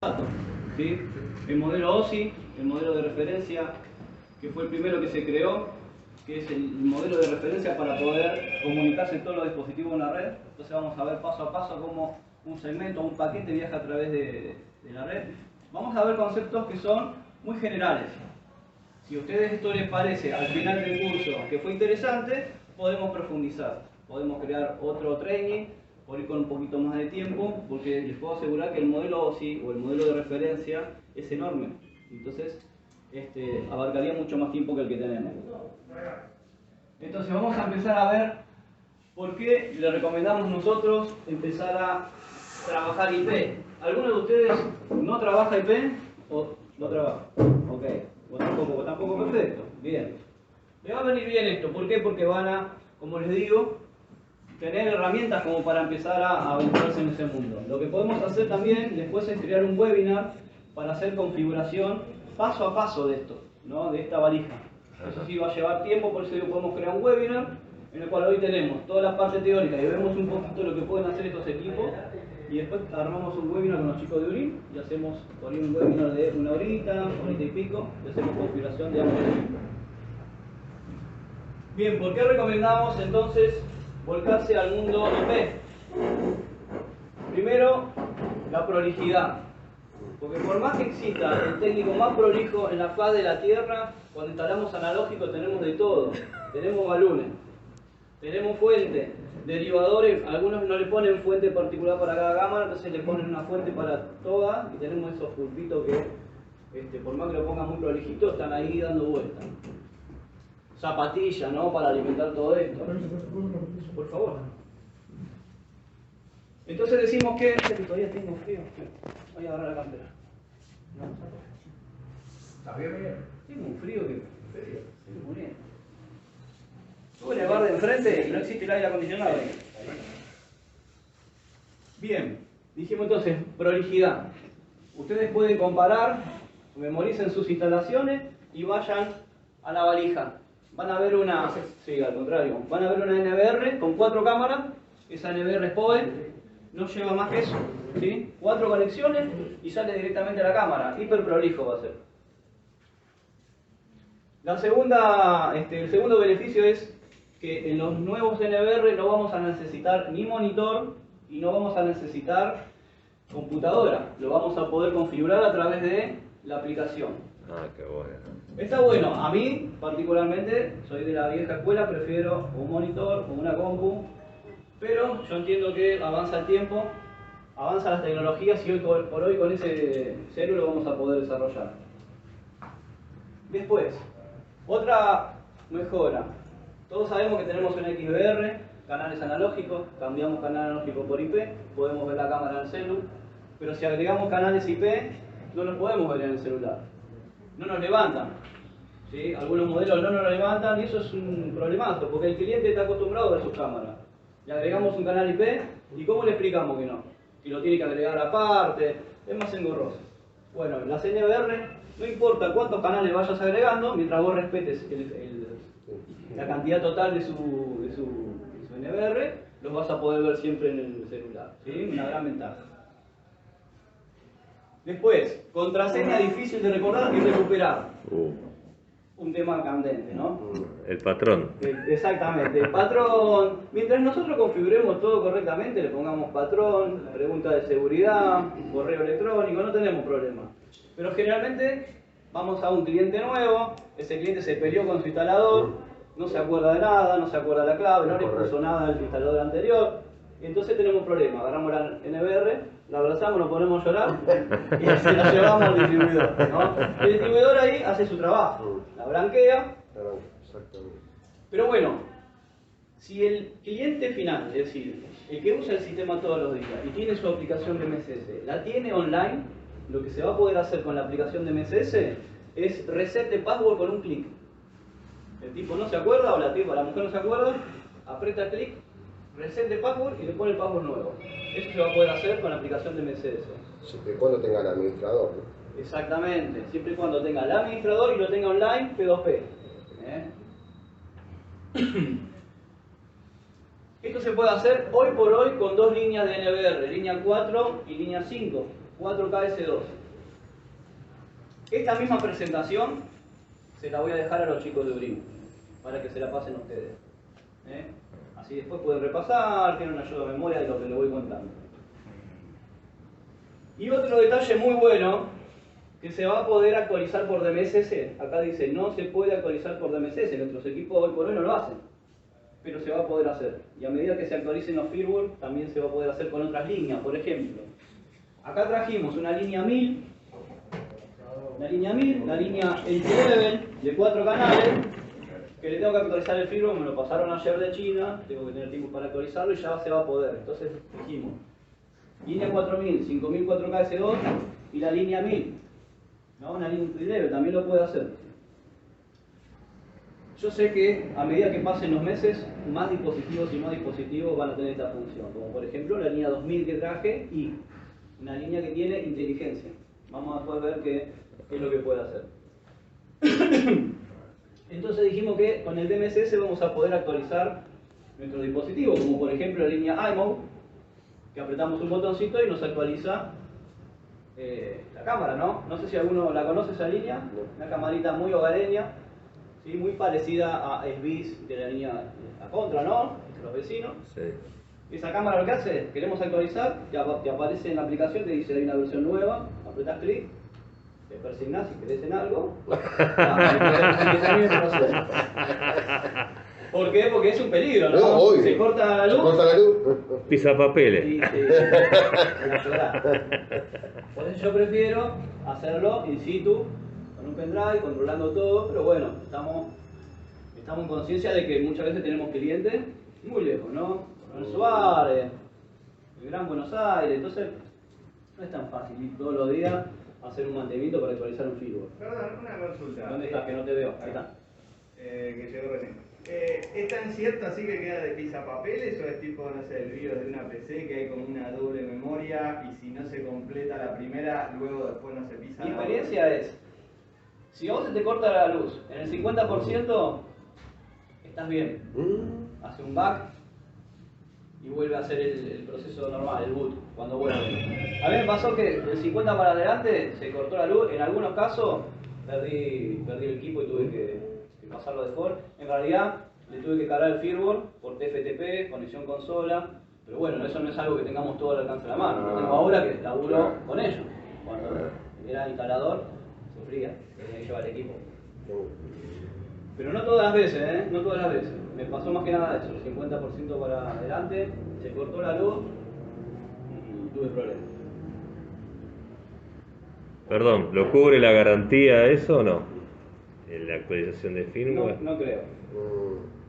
datos, ¿sí? El modelo OSI, el modelo de referencia, que fue el primero que se creó, que es el modelo de referencia para poder comunicarse todos los dispositivos en la red. Entonces vamos a ver paso a paso cómo un segmento o un paquete viaja a través de la red. Vamos a ver conceptos que son muy generales. Si a ustedes esto les parece al final del curso que fue interesante, podemos profundizar, podemos crear otro training, por ir con un poquito más de tiempo, porque les puedo asegurar que el modelo OSI o el modelo de referencia es enorme. Entonces, abarcaría mucho más tiempo que el que tenemos. Entonces vamos a empezar a ver por qué le recomendamos nosotros empezar a trabajar IP. ¿Alguno de ustedes no trabaja IP o no trabaja? Ok, vos tampoco, perfecto. Bien. Le va a venir bien esto. ¿Por qué? Porque van a, como les digo, tener herramientas como para empezar a aventurarse en ese mundo. Lo que podemos hacer también después es crear un webinar para hacer configuración paso a paso de esto, ¿no? De esta valija. Eso sí va a llevar tiempo, por eso digo, podemos crear un webinar en el cual hoy tenemos toda la parte teórica y vemos un poquito lo que pueden hacer estos equipos, y después armamos un webinar con los chicos de URIN y hacemos por ahí un webinar de una horita y pico, y hacemos configuración de ambos equipos. Bien, ¿por qué recomendamos entonces volcarse al mundo IP? Primero, la prolijidad. Porque por más que exista el técnico más prolijo en la faz de la Tierra, cuando instalamos analógico tenemos de todo. Tenemos balones, tenemos fuente, derivadores, algunos no le ponen fuente particular para cada cámara, entonces le ponen una fuente para todas, y tenemos esos pulpitos que, por más que lo pongan muy prolijito, están ahí dando vueltas. Zapatilla, ¿no? Para alimentar todo esto. Por favor. Entonces decimos que todavía tengo frío. Voy a agarrar la campera. ¿Está bien? Tengo un frío que estoy muriendo. Sube el bar de enfrente y no existe el aire acondicionado ahí. Bien, dijimos entonces prolijidad. Ustedes pueden comparar, memoricen sus instalaciones y vayan a la valija. Van a ver una, sí, al contrario, van a ver una NVR con 4 cámaras. Esa NVR es PoE, no lleva más que eso, ¿sí? 4 conexiones y sale directamente a la cámara. Hiper prolijo va a ser. El segundo beneficio es que en los nuevos NVR no vamos a necesitar ni monitor y no vamos a necesitar computadora. Lo vamos a poder configurar a través de la aplicación. Ah, qué bueno. Está bueno. A mí, particularmente, soy de la vieja escuela, prefiero un monitor o una compu, pero yo entiendo que avanza el tiempo, avanzan las tecnologías y hoy por hoy con ese celular lo vamos a poder desarrollar. Después, otra mejora. Todos sabemos que tenemos un XVR, canales analógicos, cambiamos canal analógico por IP, podemos ver la cámara en el celu, pero si agregamos canales IP, no los podemos ver en el celular. No nos levantan, ¿sí? Algunos modelos no nos levantan y eso es un problemazo, porque el cliente está acostumbrado a ver sus cámaras. Le agregamos un canal IP y ¿cómo le explicamos que no? Si lo tiene que agregar aparte, es más engorroso. Bueno, las NVR, no importa cuántos canales vayas agregando, mientras vos respetes la cantidad total de su NVR, los vas a poder ver siempre en el celular, ¿sí? Una gran ventaja. Después, contraseña difícil de recordar y recuperar. Un tema candente, ¿no? El patrón. Exactamente, el patrón. Mientras nosotros configuremos todo correctamente, le pongamos patrón, pregunta de seguridad, correo electrónico, no tenemos problema. Pero generalmente vamos a un cliente nuevo, ese cliente se peleó con su instalador, no se acuerda de nada, no se acuerda de la clave, no le puso nada al instalador anterior, y entonces tenemos un problema. Agarramos la NVR, la abrazamos, nos ponemos a llorar y se la llevamos al distribuidor, ¿no? El distribuidor ahí hace su trabajo, la branquea. Pero bueno, si el cliente final, es decir, el que usa el sistema todos los días y tiene su aplicación de MSS, la tiene online, lo que se va a poder hacer con la aplicación de MSS es reset de password con un clic. El tipo no se acuerda o la mujer no se acuerda, aprieta clic, reset de password y le pone el password nuevo. Eso se va a poder hacer con la aplicación de MSS. Siempre y cuando tenga el administrador, ¿no? Exactamente, siempre y cuando tenga el administrador y lo tenga online P2P. Esto se puede hacer hoy por hoy con 2 líneas de NVR, línea 4 y línea 5. 4KS2. Esta misma presentación se la voy a dejar a los chicos de Urim para que se la pasen a ustedes. Así después pueden repasar, tienen una ayuda de memoria de lo que les voy contando. Y otro detalle muy bueno, que se va a poder actualizar por DMSS. Acá dice, no se puede actualizar por DMSS, nuestros equipos hoy por hoy no lo hacen, pero se va a poder hacer. Y a medida que se actualicen los firmware, también se va a poder hacer con otras líneas. Por ejemplo, acá trajimos una línea 1000, la línea entry-level de 4 canales, que le tengo que actualizar el firmware, me lo pasaron ayer de China, tengo que tener tiempo para actualizarlo y ya se va a poder. Entonces dijimos, línea 4000, 5000 4KS2 y la línea 1000. ¿No? Una línea entry-level también lo puede hacer. Yo sé que a medida que pasen los meses, más dispositivos y más dispositivos van a tener esta función. Como por ejemplo la línea 2000 que traje y una línea que tiene inteligencia. Vamos a poder ver qué es lo que puede hacer. Entonces dijimos que con el DMSS vamos a poder actualizar nuestros dispositivos, como por ejemplo la línea iMode, que apretamos un botoncito y nos actualiza la cámara, ¿no? No sé si alguno la conoce esa línea, una camarita muy hogareña, ¿sí? Muy parecida a SBIS de la línea La Contra, ¿no? De los vecinos. Sí. Esa cámara lo que hace, queremos actualizar, te aparece en la aplicación, te dice hay una versión nueva, apretas clic, te persignás si querés en algo. ¿Por qué? Porque es un peligro, ¿no? Obvio. Se corta la luz. Se corta la luz. Pisa papeles. Sí. Por eso yo prefiero hacerlo in situ, con un pendrive, controlando todo, pero bueno, estamos en conciencia de que muchas veces tenemos clientes muy lejos, ¿no? Coronel Suárez, el Gran Buenos Aires, entonces no es tan fácil ir todos los días a hacer un mantenimiento para actualizar un firmware. Perdón, una consulta. ¿Dónde estás? Que no te veo. Ahí está. Que llegó recién. ¿Es tan cierto así que queda de pisapapeles o es tipo, no sé, el BIOS de una PC que hay como una doble memoria y si no se completa la primera, luego después no se pisa Mi la experiencia es, si a vos se te corta la luz en el 50%, estás bien. Hace un back y vuelve a hacer el proceso normal, el boot, cuando vuelve. A mí me pasó que del 50 para adelante se cortó la luz, en algunos casos perdí el equipo y tuve que pasarlo de default. En realidad le tuve que cargar el firmware por TFTP, conexión consola, pero bueno, eso no es algo que tengamos todo al alcance de la mano. Lo tengo ahora que laburo con ellos. Cuando era instalador, sufría, tenía que llevar el equipo. Pero no todas las veces, no todas las veces. Me pasó más que nada eso, el 50% para adelante, se cortó la luz y tuve problemas. Perdón, ¿lo cubre la garantía eso o no? ¿En la actualización de firmware? No creo.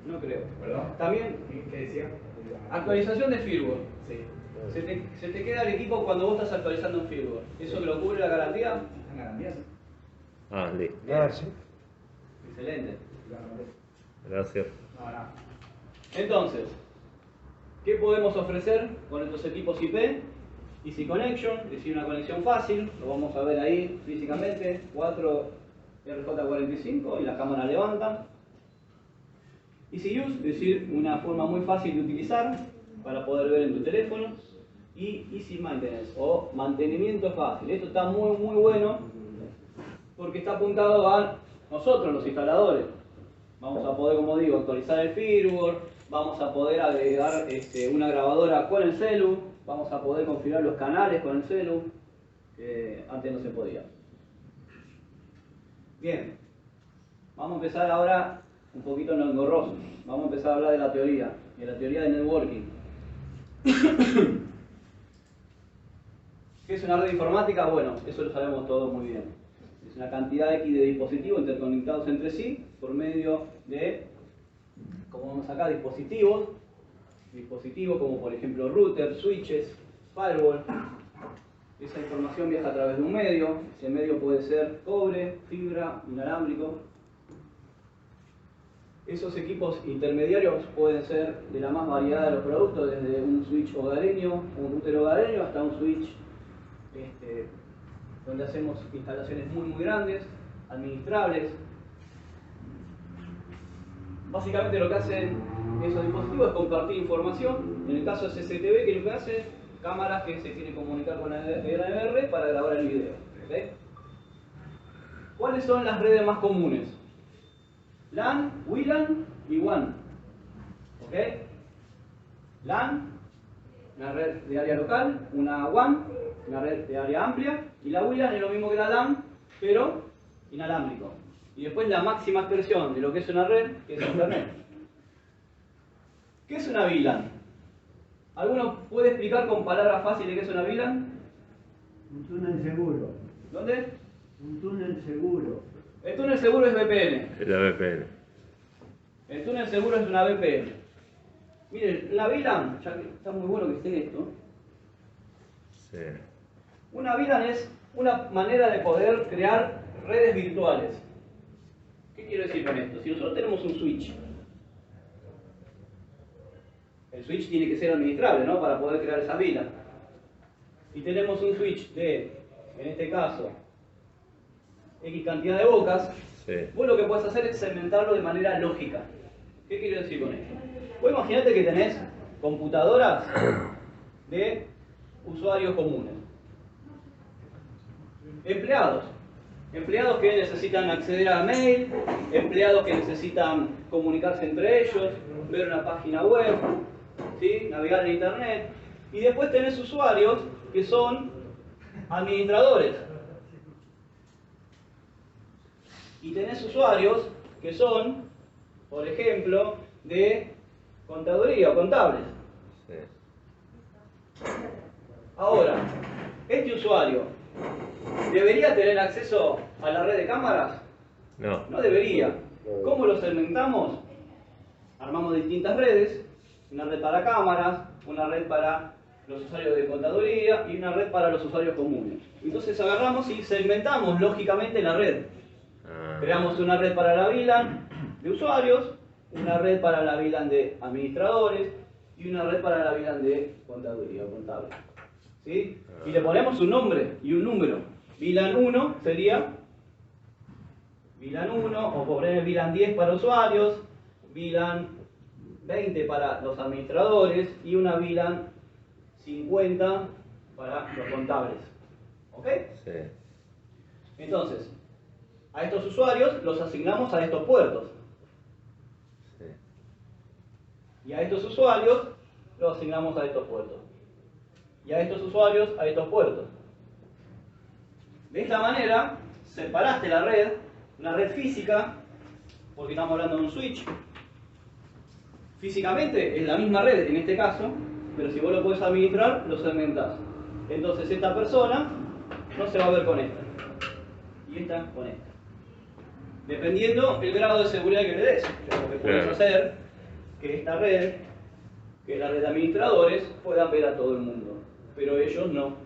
No creo. ¿Perdón? También, ¿Qué decía? actualización de firmware. Sí. Se te queda el equipo cuando vos estás actualizando un firmware. ¿Eso que lo cubre la garantía? ¿Están garantías? Ah, listo. Sí. Excelente. Gracias. No. Entonces, ¿qué podemos ofrecer con estos equipos IP? Easy Connection, es decir, una conexión fácil, lo vamos a ver ahí físicamente, 4 RJ45 y las cámaras levantan. Easy Use, es decir, una forma muy fácil de utilizar para poder ver en tu teléfono. Y Easy Maintenance, o mantenimiento fácil. Esto está muy bueno porque está apuntado a nosotros, los instaladores. Vamos a poder, como digo, actualizar el firmware, vamos a poder agregar una grabadora con el celu, vamos a poder configurar los canales con el celu, que antes no se podía. Bien, vamos a empezar ahora un poquito en lo engorroso. Vamos a empezar a hablar de la teoría, de la teoría de networking. ¿Qué es una red informática? Bueno, eso lo sabemos todos muy bien. Es una cantidad X de dispositivos interconectados entre sí por medio de, como vemos acá, dispositivos como por ejemplo routers, switches, firewall. Esa información viaja a través de un medio. Ese medio puede ser cobre, fibra, inalámbrico. Esos equipos intermediarios pueden ser de la más variedad de los productos, desde un switch hogareño, un router hogareño, hasta un switch donde hacemos instalaciones muy grandes, administrables. Básicamente lo que hacen esos dispositivos es compartir información. En el caso de CCTV, que lo que hace cámaras que se quieren comunicar con la NR para grabar el video. ¿Okay? ¿Cuáles son las redes más comunes? LAN, WLAN y WAN. ¿Ok? LAN, una red de área local, una WAN, una red de área amplia, y la WLAN es lo mismo que la LAN, pero inalámbrico. Y después la máxima expresión de lo que es una red, que es Internet. ¿Qué es una VLAN? ¿Alguno puede explicar con palabras fáciles qué es una VLAN? Un túnel seguro. ¿Dónde? Un túnel seguro. El túnel seguro es VPN. Es la VPN. El túnel seguro es una VPN. Miren, la VLAN, ya que está muy bueno que esté esto. Sí. Una VLAN es una manera de poder crear redes virtuales. ¿Qué quiero decir con esto? Si nosotros tenemos un switch, el switch tiene que ser administrable, ¿no? Para poder crear esa VLAN. Y tenemos un switch de, en este caso, X cantidad de bocas. Sí. Vos lo que podés hacer es segmentarlo de manera lógica. ¿Qué quiero decir con esto? Vos imaginate que tenés computadoras de usuarios comunes. Empleados. Empleados que necesitan acceder a mail, empleados que necesitan comunicarse entre ellos, ver una página web, ¿sí? Navegar en internet. Y después tenés usuarios que son administradores. Y tenés usuarios que son, por ejemplo, de contaduría o contables. Sí. Ahora, este usuario, ¿debería tener acceso a la red de cámaras? No. No debería. ¿Cómo lo segmentamos? Armamos distintas redes, una red para cámaras, una red para los usuarios de contaduría y una red para los usuarios comunes. Entonces agarramos y segmentamos lógicamente la red. Ah, Creamos una red para la VLAN de usuarios, una red para la VLAN de administradores y una red para la VLAN de contaduría o contable. ¿Sí? Y le ponemos un nombre y un número. VLAN 1 sería VLAN 1, o poner VLAN 10 para usuarios, VLAN 20 para los administradores y una VLAN 50 para los contables. ¿Ok? sí. Entonces, a estos usuarios los asignamos a estos puertos. Sí. Y a estos usuarios los asignamos a estos puertos. Y a estos usuarios a estos puertos. De esta manera, separaste la red, una red física, porque estamos hablando de un switch. Físicamente es la misma red en este caso, pero si vos lo podés administrar, lo segmentás. Entonces esta persona no se va a ver con esta. Y esta con esta. Dependiendo el grado de seguridad que le des. Lo que puedes Claro. hacer que esta red, que la red de administradores, puedan ver a todo el mundo. Pero ellos no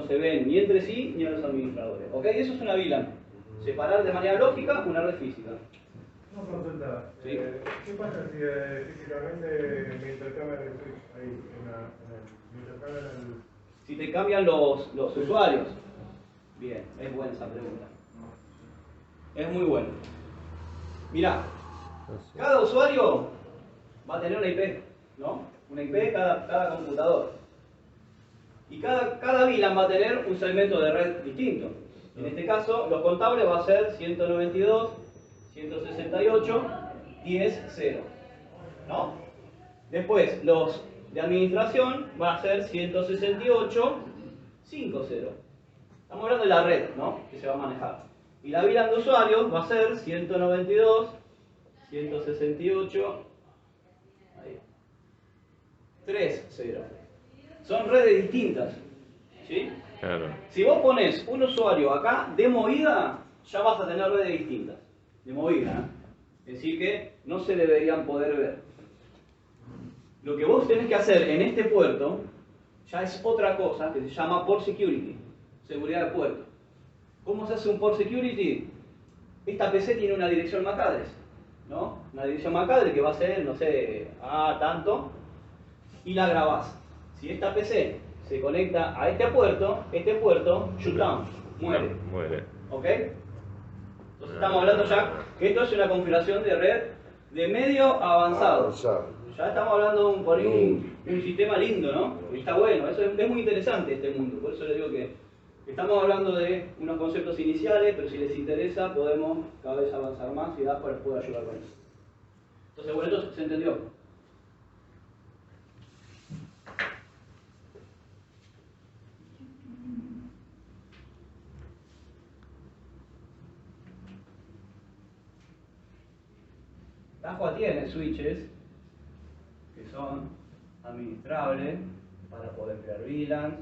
se ven ni entre sí ni a los administradores. ¿Ok? Eso es una VLAN. Separar de manera lógica una red física. Una consulta. Sí. ¿Qué pasa si físicamente me intercambian el switch ahí? Me intercambian el... Si te cambian los usuarios. Bien, es buena esa pregunta. Es muy buena. Mirá, No sé. cada usuario va a tener una IP, ¿no? Una IP cada computador. Y cada VLAN va a tener un segmento de red distinto. En este caso, los contables va a ser 192, 168, 10, 0. ¿No? Después, los de administración va a ser 168, 5, 0. Estamos hablando de la red, ¿no? Que se va a manejar. Y la VLAN de usuarios va a ser 192, 168, ahí, 3, 0. Son redes distintas, ¿sí? Claro. Si vos pones un usuario acá de movida, ya vas a tener redes distintas. De movida, ¿eh? Es decir que no se deberían poder ver. Lo que vos tenés que hacer en este puerto ya es otra cosa que se llama Port Security, seguridad de puerto. ¿Cómo se hace un Port Security? Esta PC tiene una dirección MAC address, ¿no? Una dirección MAC address que va a ser, no sé, a tanto, y la grabás. Si esta PC se conecta a este puerto, shut down, muere. Muere. ¿Ok? Entonces estamos hablando ya que esto es una configuración de red de medio a avanzado. Avanzado. Ya estamos hablando de por ahí un sistema lindo, ¿no? Y está bueno, eso es muy interesante este mundo, por eso les digo que estamos hablando de unos conceptos iniciales, pero si les interesa podemos cada vez avanzar más y DASPA les puede ayudar con eso. Entonces, bueno, esto se entendió. DASPA tiene switches que son administrables para poder crear VLANs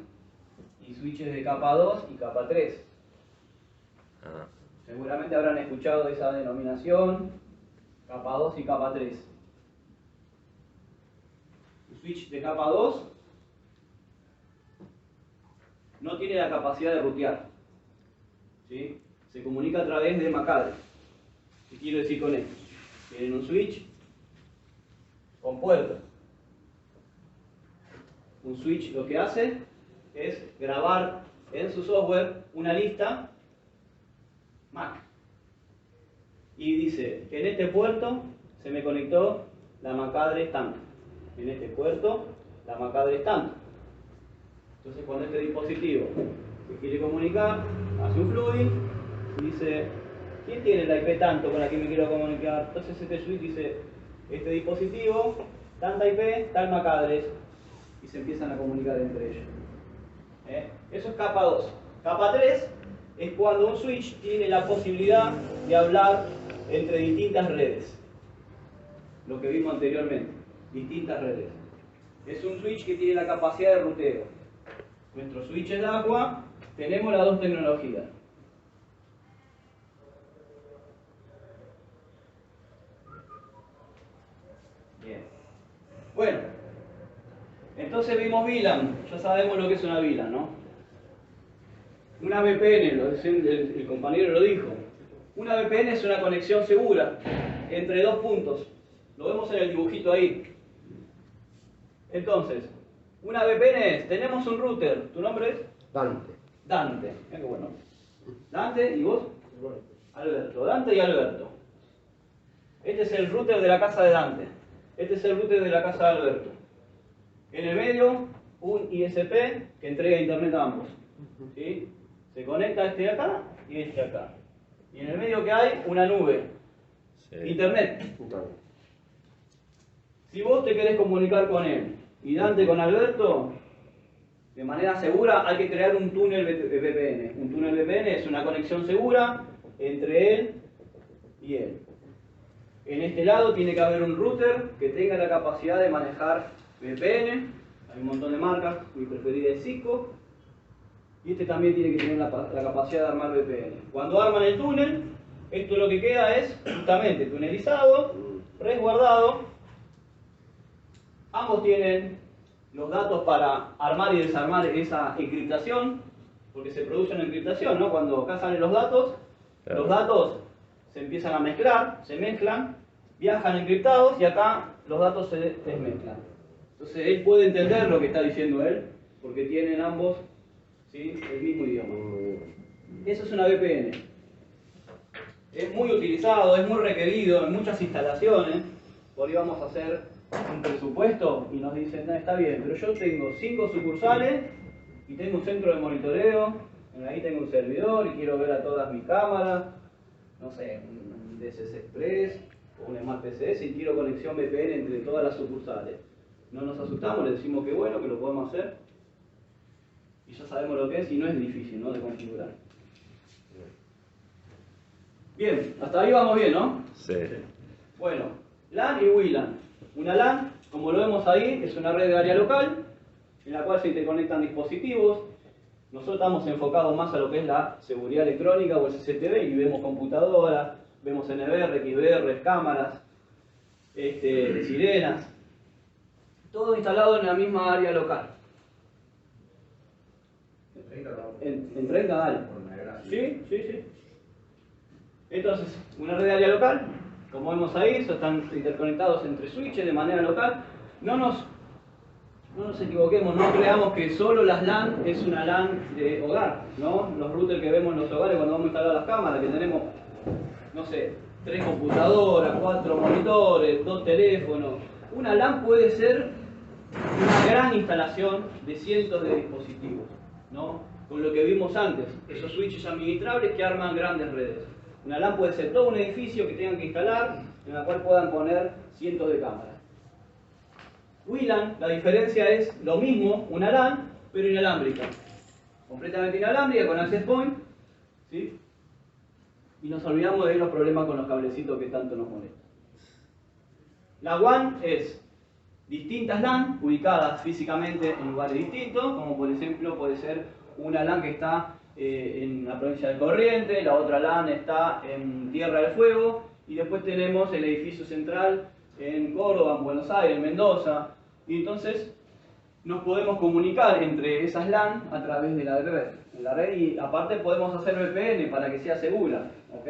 y switches de capa 2 y capa 3. Ah, Seguramente habrán escuchado esa denominación, capa 2 y capa 3. Un switch de capa 2 no tiene la capacidad de rutear, ¿sí? Se comunica a través de MAC address. ¿Qué quiero decir con esto? Tienen un switch con puertos. Un switch lo que hace es grabar en su software una lista MAC y dice, en este puerto se me conectó la MAC address tanto, en este puerto la MAC address tanto. Entonces cuando este dispositivo se quiere comunicar, hace un fluid y dice, ¿quién tiene la IP tanto con la que me quiero comunicar? Entonces este switch dice, este dispositivo, tanta IP, tal MAC address, y se empiezan a comunicar entre ellos. Eso es capa 2. Capa 3 es cuando un switch tiene la posibilidad de hablar entre distintas redes. Lo que vimos anteriormente, distintas redes. Es un switch que tiene la capacidad de ruteo. Nuestros switches de agua tenemos las dos tecnologías. Bien. Bueno, entonces vimos VLAN. Ya sabemos lo que es una VLAN, ¿no? Una VPN, el compañero lo dijo. Una VPN es una conexión segura entre dos puntos. Lo vemos en el dibujito ahí. Entonces, una VPN es, tenemos un router. ¿Tu nombre es? Dante. Dante. Mira qué bueno. Dante, ¿y vos? Alberto. Dante y Alberto. Este es el router de la casa de Dante. Este es el router de la casa de Alberto. En el medio, un ISP que entrega internet a ambos. ¿Sí? Se conecta este de acá y este de acá. Y en el medio que hay, una nube. sí. Internet. Dante. Si vos te querés comunicar con él y Dante con Alberto, de manera segura hay que crear un túnel VPN. Un túnel VPN es una conexión segura entre él y él. En este lado tiene que haber un router que tenga la capacidad de manejar VPN. Hay un montón de marcas, mi preferida es Cisco. Y este también tiene que tener la capacidad de armar VPN. Cuando arman el túnel, esto lo que queda es justamente tunelizado, resguardado. Ambos tienen los datos para armar y desarmar esa encriptación, porque se produce una encriptación, ¿no? Cuando acá salen los datos se empiezan a mezclar, se mezclan, viajan encriptados y acá los datos se desmezclan. Entonces él puede entender lo que está diciendo él, porque tienen ambos, ¿sí?, el mismo idioma. Eso es una VPN. Es muy utilizado, es muy requerido en muchas instalaciones. Por ahí vamos a hacer un presupuesto y nos dicen, no, está bien, pero yo tengo 5 sucursales y tengo un centro de monitoreo, ahí tengo un servidor y quiero ver a todas mis cámaras, no sé, un DSS Express o un Smart PCS y quiero conexión VPN entre todas las sucursales. No nos asustamos, le decimos que bueno, que lo podemos hacer y ya sabemos lo que es y no es difícil, ¿no?, de configurar. Bien, hasta ahí vamos bien, ¿no? Sí. Bueno, LAN y WLAN. Una LAN, como lo vemos ahí, es una red de área local en la cual se interconectan dispositivos. Nosotros estamos enfocados más a lo que es la seguridad electrónica o el CCTV y vemos computadoras, vemos NBR, XBR, cámaras, sirenas, todo instalado en la misma área local. En 30 canales. Sí, sí, sí. Entonces, una red de área local, como vemos ahí, están interconectados entre switches de manera local. No nos equivoquemos, no creamos que solo las LAN es una LAN de hogar, ¿no? Los routers que vemos en los hogares cuando vamos a instalar las cámaras, que tenemos, no sé, 3 computadoras, 4 monitores, 2 teléfonos. Una LAN puede ser una gran instalación de cientos de dispositivos, ¿no? Con lo que vimos antes, esos switches administrables que arman grandes redes. Una LAN puede ser todo un edificio que tengan que instalar, en la cual puedan poner cientos de cámaras. WLAN, la diferencia es lo mismo, una LAN, pero inalámbrica. Completamente inalámbrica, con access point, ¿sí? Y nos olvidamos de los problemas con los cablecitos que tanto nos molestan. La WAN es distintas LAN ubicadas físicamente en lugares distintos, como por ejemplo puede ser una LAN que está en la provincia de Corrientes, la otra LAN está en Tierra del Fuego, y después tenemos el edificio central en Córdoba, en Buenos Aires, en Mendoza, y entonces nos podemos comunicar entre esas LAN a través de la red, y aparte podemos hacer VPN para que sea segura, ¿ok?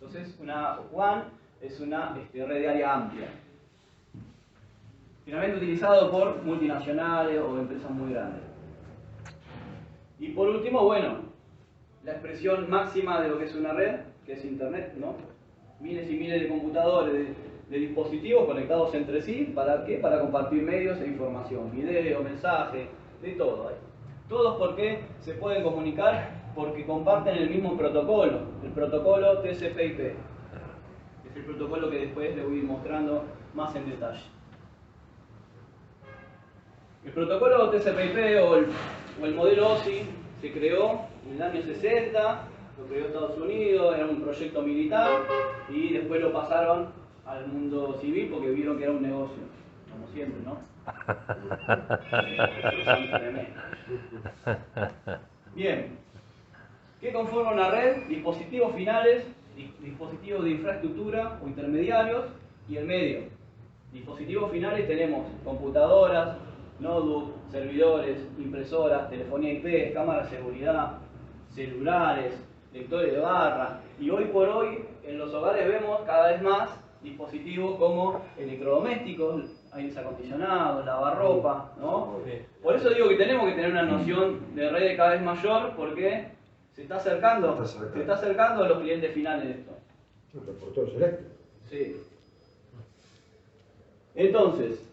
Entonces una WAN es una red de área amplia, finalmente utilizado por multinacionales o empresas muy grandes. Y por último, bueno, la expresión máxima de lo que es una red, que es Internet, ¿no? Miles y miles de computadores, de dispositivos conectados entre sí, ¿para qué? Para compartir medios e información, video, mensaje, de todo hay. Todos porque se pueden comunicar porque comparten el mismo protocolo, el protocolo TCP/IP. Es el protocolo que después le voy a ir mostrando más en detalle. El protocolo TCP/IP o el modelo OSI se creó en el año 60, lo creó Estados Unidos, era un proyecto militar y después lo pasaron al mundo civil porque vieron que era un negocio, como siempre, ¿no? Bien, ¿qué conforma una red? Dispositivos finales, dispositivos de infraestructura o intermediarios y el medio. Dispositivos finales tenemos computadoras, notebooks, servidores, impresoras, telefonía IP, cámaras de seguridad, celulares, lectores de barra, y hoy por hoy en los hogares vemos cada vez más dispositivos como electrodomésticos, aires acondicionados, lavarropa, ¿no? Por eso digo que tenemos que tener una noción de red cada vez mayor porque se está acercando a los clientes finales de esto. Los reporteros eléctricos. Sí. Entonces,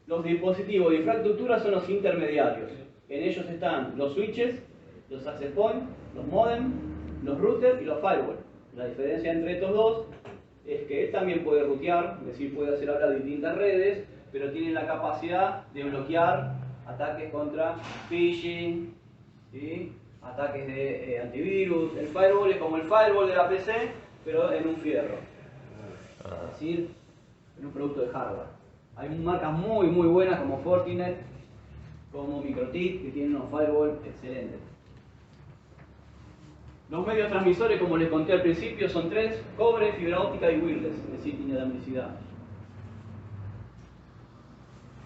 los dispositivos de infraestructura son los intermediarios. En ellos están los switches, los access points, los modems, los routers y los firewalls. La diferencia entre estos dos es que él también puede routear, es decir, puede hacer hablar de distintas redes, pero tiene la capacidad de bloquear ataques contra phishing, ¿sí? Ataques de antivirus. El firewall es como el firewall de la PC, pero en un fierro, es decir, en un producto de hardware. Hay marcas muy buenas como Fortinet, como MikroTik, que tienen unos firewall excelentes. Los medios transmisores, como les conté al principio, son 3: cobre, fibra óptica y wireless, es decir, dinamicidad.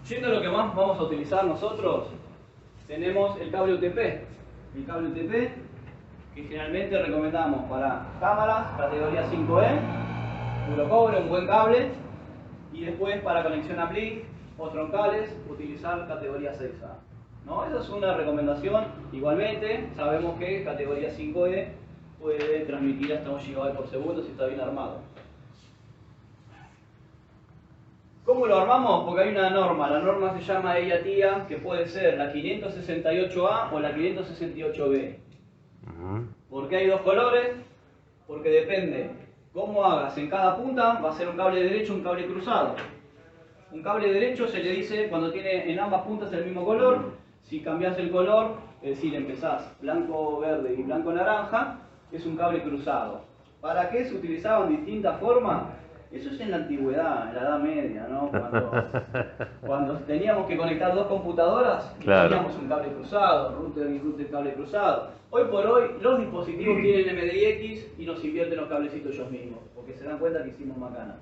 Yendo a lo que más vamos a utilizar nosotros, tenemos el cable UTP. El cable UTP, que generalmente recomendamos para cámaras, categoría 5E, puro cobre, un buen cable, y después para conexión a PLIC o troncales, utilizar categoría 6A. ¿No? Esa es una recomendación. Igualmente, sabemos que categoría 5E puede transmitir hasta 1 GB por segundo si está bien armado. ¿Cómo lo armamos? Porque hay una norma. La norma se llama EIA-TIA, que puede ser la 568A o la 568B. ¿Por qué hay dos colores? Porque depende cómo hagas en cada punta, va a ser un cable derecho o un cable cruzado. Un cable derecho se le dice cuando tiene en ambas puntas el mismo color. Si cambias el color, es decir, empezás blanco-verde y blanco-naranja, es un cable cruzado. ¿Para qué se utilizaban distintas formas? Eso es en la antigüedad, en la Edad Media, ¿no? Cuando teníamos que conectar dos computadoras, claro, teníamos un cable cruzado, router y router cable cruzado. Hoy por hoy los dispositivos tienen MDX y nos invierten los cablecitos ellos mismos, porque se dan cuenta que hicimos macana.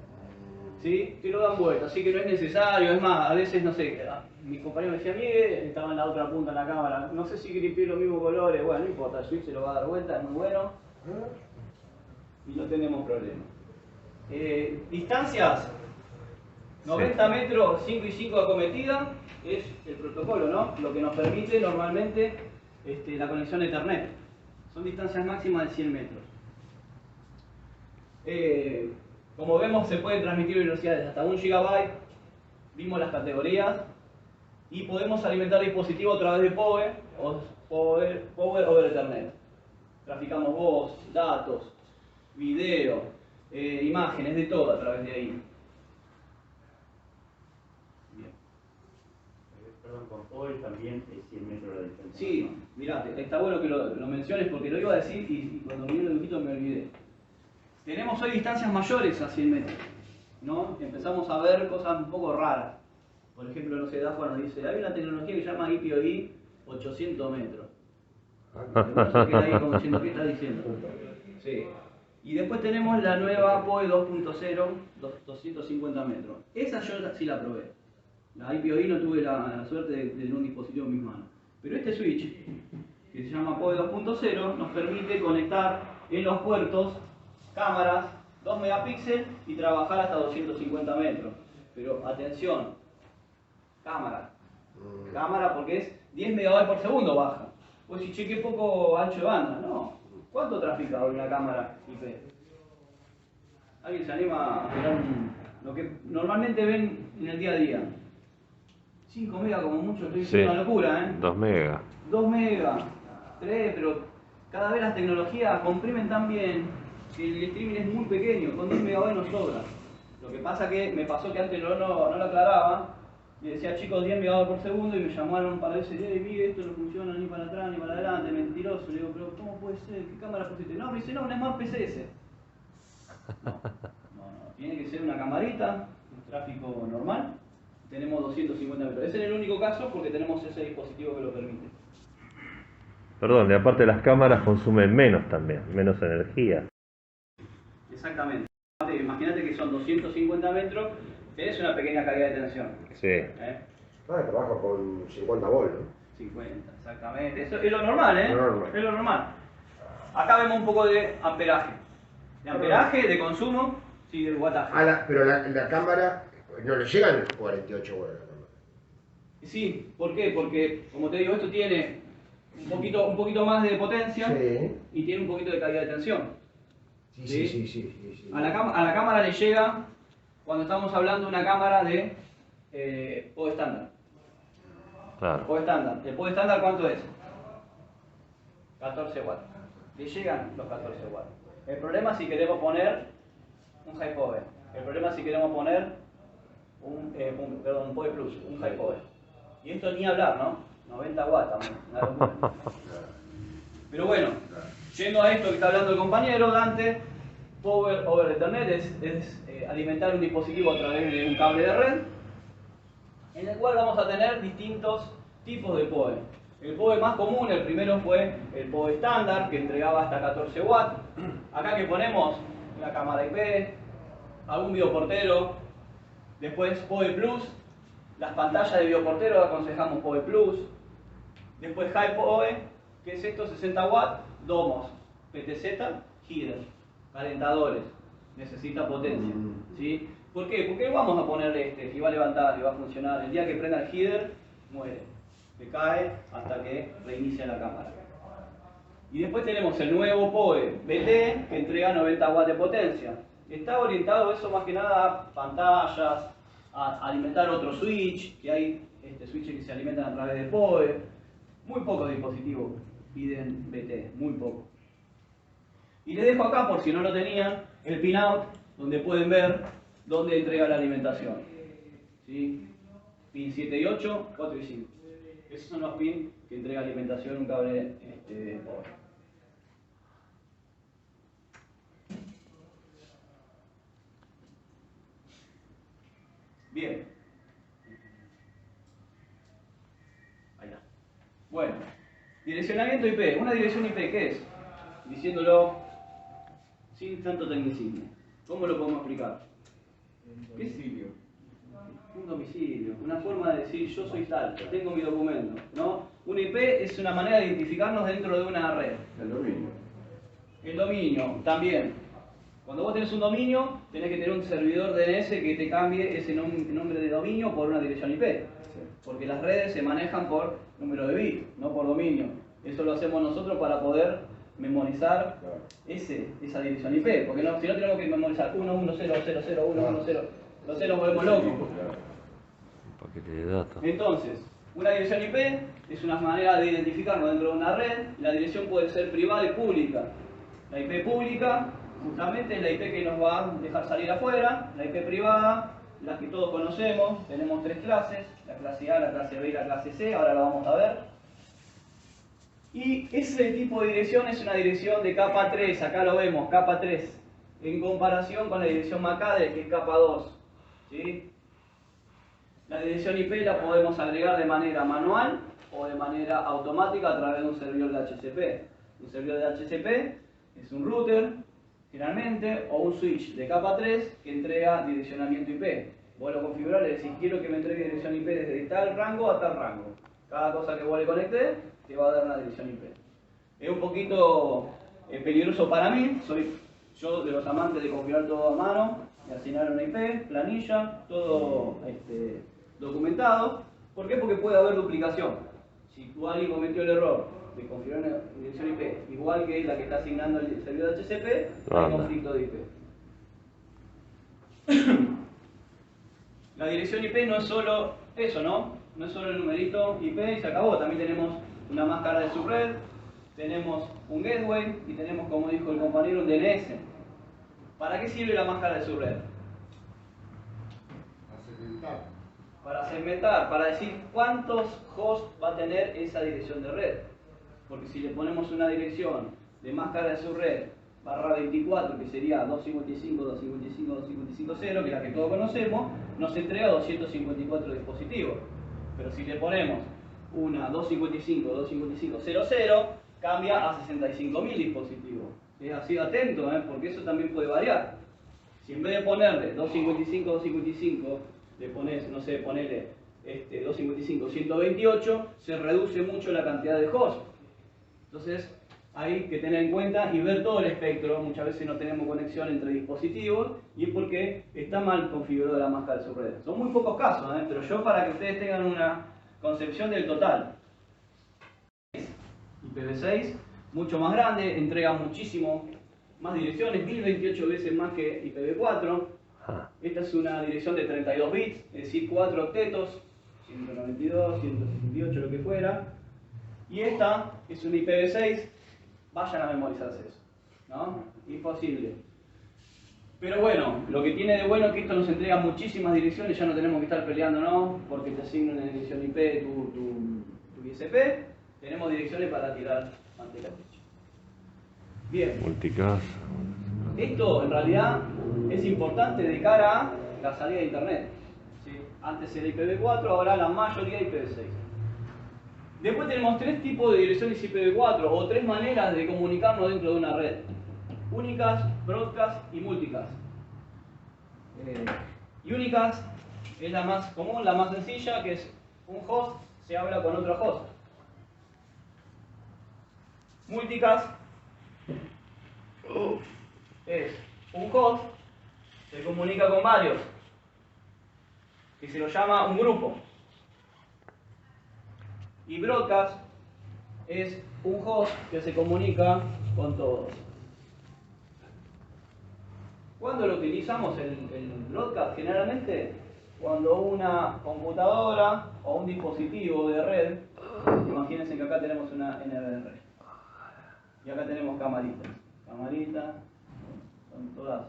¿Sí? Que lo dan vuelta, así que no es necesario. Es más, a veces, no sé, mi compañero me decía, Miguel, estaba en la otra punta de la cámara, no sé si gripié los mismos colores, bueno, no importa, el switch se lo va a dar vuelta, es muy bueno y no tenemos problema. Distancias, 90 metros, 5 y 5 de acometida, es el protocolo, ¿no? Lo que nos permite normalmente la conexión a Ethernet. Son distancias máximas de 100 metros. Como vemos, se pueden transmitir velocidades hasta 1 GB. Vimos las categorías. Y podemos alimentar dispositivos a través de PoE o Power over Ethernet. Traficamos voz, datos, video, imágenes, de todo a través de ahí. Bien. Perdón, con PoE también es 100 metros la distancia. Sí, mirá, está bueno que lo menciones porque lo iba a decir y cuando vi el dibujito me olvidé. Tenemos hoy distancias mayores a 100 metros, ¿no? Empezamos a ver cosas un poco raras. Por ejemplo, no sé, Dafua nos dice, hay una tecnología que se llama IPOI 800 metros. Uno se queda ahí como diciendo, ¿qué está diciendo? Sí. Y después tenemos la nueva PoE 2.0, 250 metros. Esa yo sí la probé. La IPOI no tuve la suerte de tener un dispositivo en mis manos. Pero este switch, que se llama PoE 2.0, nos permite conectar en los puertos cámaras 2 megapíxeles y trabajar hasta 250 metros. Pero atención, cámara porque es 10 megabytes por segundo baja. Pues si cheque poco ancho de banda, no. ¿Cuánto trafica hoy una cámara IP? ¿Alguien se anima a mirar lo que normalmente ven en el día a día? 5 megas como mucho, estoy diciendo una locura, ¿eh? 2 megas. 2 megas, 3, pero cada vez las tecnologías comprimen tan bien que el streaming es muy pequeño, con 10 megabytes no sobra. Lo que pasa que me pasó que antes no lo aclaraba, y decía chicos 10 megabytes por segundo y me llamaron para decir, mire, esto no funciona ni para atrás ni para adelante, mentiroso. Le digo, pero ¿cómo puede ser? ¿Qué cámara pusiste? No, me dice, no, una Smart PCS. No, tiene que ser una camarita, un tráfico normal. Tenemos 250 metros. Ese es el único caso porque tenemos ese dispositivo que lo permite. Perdón, y aparte las cámaras consumen menos también, menos energía. Exactamente. Imagínate que son 250 metros, tenés una pequeña caída de tensión. Sí. Trabajo con 50 volts, ¿no? 50, exactamente. Eso es lo normal, ¿eh? Lo normal. Es lo normal. Acá vemos un poco de amperaje. De amperaje, de consumo, sí, de wattaje. Pero la cámara, no le llegan 48 volts a la cámara. Sí, ¿por qué? Porque, como te digo, esto tiene un poquito más de potencia Sí. y tiene un poquito de caída de tensión. Sí. A la cámara le llega, cuando estamos hablando de una cámara de PoE estándar. Claro. PoE estándar. ¿El PoE estándar cuánto es? 14 watts. Le llegan los 14 watts. El problema es si queremos poner un high power. El problema es si queremos poner un PoE Plus, un high power. Y esto ni hablar, ¿no? 90 watts también, una locura. Pero bueno, yendo a esto que está hablando el compañero Dante, Power over Ethernet es alimentar un dispositivo a través de un cable de red, en el cual vamos a tener distintos tipos de PoE. El PoE más común, el primero fue el PoE estándar, que entregaba hasta 14 watts. Acá que ponemos una cámara IP, algún videoportero, después PoE Plus, las pantallas de videoportero aconsejamos PoE Plus, después High PoE, que es esto, 60 watts, domos, PTZ, header, calentadores, necesita potencia, ¿sí? ¿Por qué? Porque vamos a ponerle y va a levantar y va a funcionar. El día que prenda el header, muere, se cae hasta que reinicia la cámara. Y después tenemos el nuevo PoE BT, que entrega 90 watts de potencia. Está orientado eso más que nada a pantallas, a alimentar otro switch, que hay switches que se alimentan a través de PoE. Muy pocos dispositivos piden BT, muy poco. Y les dejo acá, por si no lo tenían, el pinout, donde pueden ver dónde entrega la alimentación. ¿Sí? Pin 7 y 8, 4 y 5. Esos son los pins que entrega alimentación un cable PoE. Bien. Ahí está. Bueno, direccionamiento IP. Una dirección IP, ¿qué es? Diciéndolo sin tanto tecnicismo. ¿Cómo lo podemos explicar? ¿Qué es? Un domicilio, una forma de decir yo soy tal, tengo mi documento, ¿no? Un IP es una manera de identificarnos dentro de una red. El dominio. El dominio, también. Cuando vos tenés un dominio, tenés que tener un servidor DNS que te cambie ese nombre de dominio por una dirección IP. Porque las redes se manejan por número de bits, no por dominio. Eso lo hacemos nosotros para poder memorizar esa dirección IP, porque si no tenemos que memorizar 110001010, entonces nos volvemos locos. Un paquete de datos. Entonces, una dirección IP es una manera de identificarnos dentro de una red. La dirección puede ser privada y pública. La IP pública, justamente, es la IP que nos va a dejar salir afuera. La IP privada, las que todos conocemos, tenemos tres clases, la clase A, la clase B y la clase C, ahora la vamos a ver. Y ese tipo de dirección es una dirección de capa 3, acá lo vemos, capa 3, en comparación con la dirección MAC-Address, que es capa 2. ¿Sí? La dirección IP la podemos agregar de manera manual o de manera automática a través de un servidor de HCP. Un servidor de HCP es un router, generalmente, o un switch de capa 3 que entrega direccionamiento IP. Vos lo configurás, le decís, quiero que me entregue dirección IP desde tal rango a tal rango. Cada cosa que vos le conectes te va a dar una dirección IP. Es un poquito peligroso para mí, soy yo de los amantes de configurar todo a mano, y asignar una IP, planilla, todo documentado. ¿Por qué? Porque puede haber duplicación. Si alguien cometió el error de configurar una dirección IP igual que la que está asignando el servidor de HCP, hay conflicto de IP. La dirección IP no es solo eso, ¿no? No es solo el numerito IP y se acabó. También tenemos una máscara de subred, tenemos un gateway y tenemos, como dijo el compañero, un DNS. ¿Para qué sirve la máscara de subred? Para segmentar, para decir cuántos hosts va a tener esa dirección de red. Porque si le ponemos una dirección de máscara de subred /24, que sería 255.255.255.0, que es la que todos conocemos, nos entrega 254 dispositivos. Pero si le ponemos una 255.255.00, cambia a 65.000 dispositivos. Es así, atento, porque eso también puede variar. Si en vez de ponerle 255.255, le pones, no sé, ponele 255.128, se reduce mucho la cantidad de hosts. Entonces, hay que tener en cuenta y ver todo el espectro. Muchas veces no tenemos conexión entre dispositivos y es porque está mal configurada la máscara de subred. Son muy pocos casos, pero yo, para que ustedes tengan una concepción del total. IPv6, mucho más grande, entrega muchísimo más direcciones, 1028 veces más que IPv4. Esta es una dirección de 32 bits, es decir, 4 octetos, 192, 168, lo que fuera. Y esta es una IPv6, vayan a memorizarse eso, ¿no? Imposible. Pero bueno, lo que tiene de bueno es que esto nos entrega muchísimas direcciones, ya no tenemos que estar peleando, ¿no? Porque te asigna una dirección IP tu ISP, tenemos direcciones para tirar manteca al techo. Bien. Multicast. Esto en realidad es importante de cara a la salida de internet. ¿Sí? Antes era IPv4, ahora la mayoría IPv6. Después tenemos tres tipos de direcciones IPv4 o tres maneras de comunicarnos dentro de una red. Únicas, broadcast y multicast. Y únicas es la más común, la más sencilla, que es un host se habla con otro host. Multicast es un host se comunica con varios, que se lo llama un grupo. Y broadcast es un host que se comunica con todos. ¿Cuándo lo utilizamos el broadcast? Generalmente cuando una computadora o un dispositivo de red, imagínense que acá tenemos una NVR y acá tenemos camaritas, son todas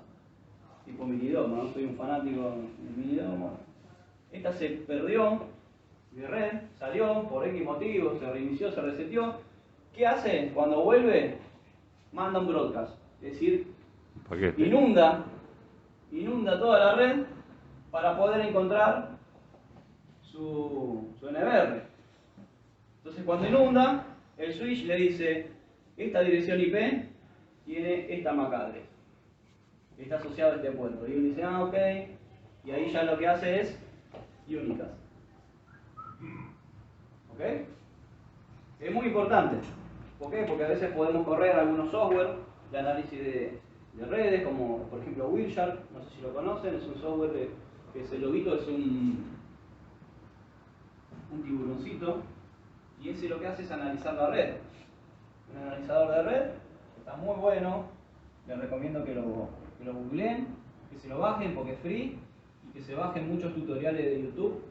tipo milidomo, ¿no? Soy un fanático del milidomo. Esta se perdió de red, salió por X motivo, se reinició, se reseteó. ¿Qué hace? Cuando vuelve, manda un broadcast, es decir, inunda toda la red para poder encontrar su NVR. Entonces, cuando inunda, el switch le dice, esta dirección IP tiene esta MAC address, está asociado a este puerto. Y uno dice, ah, ok, y ahí ya lo que hace es únicas. ¿Ok? Es muy importante. ¿Por qué? Porque a veces podemos correr algunos software de análisis de redes, como por ejemplo Wireshark, no sé si lo conocen, es un software que es el loguito, es un tiburoncito, y ese lo que hace es analizar la red. Un analizador de red está muy bueno. Les recomiendo que lo googleen, que se lo bajen porque es free y que se bajen muchos tutoriales de YouTube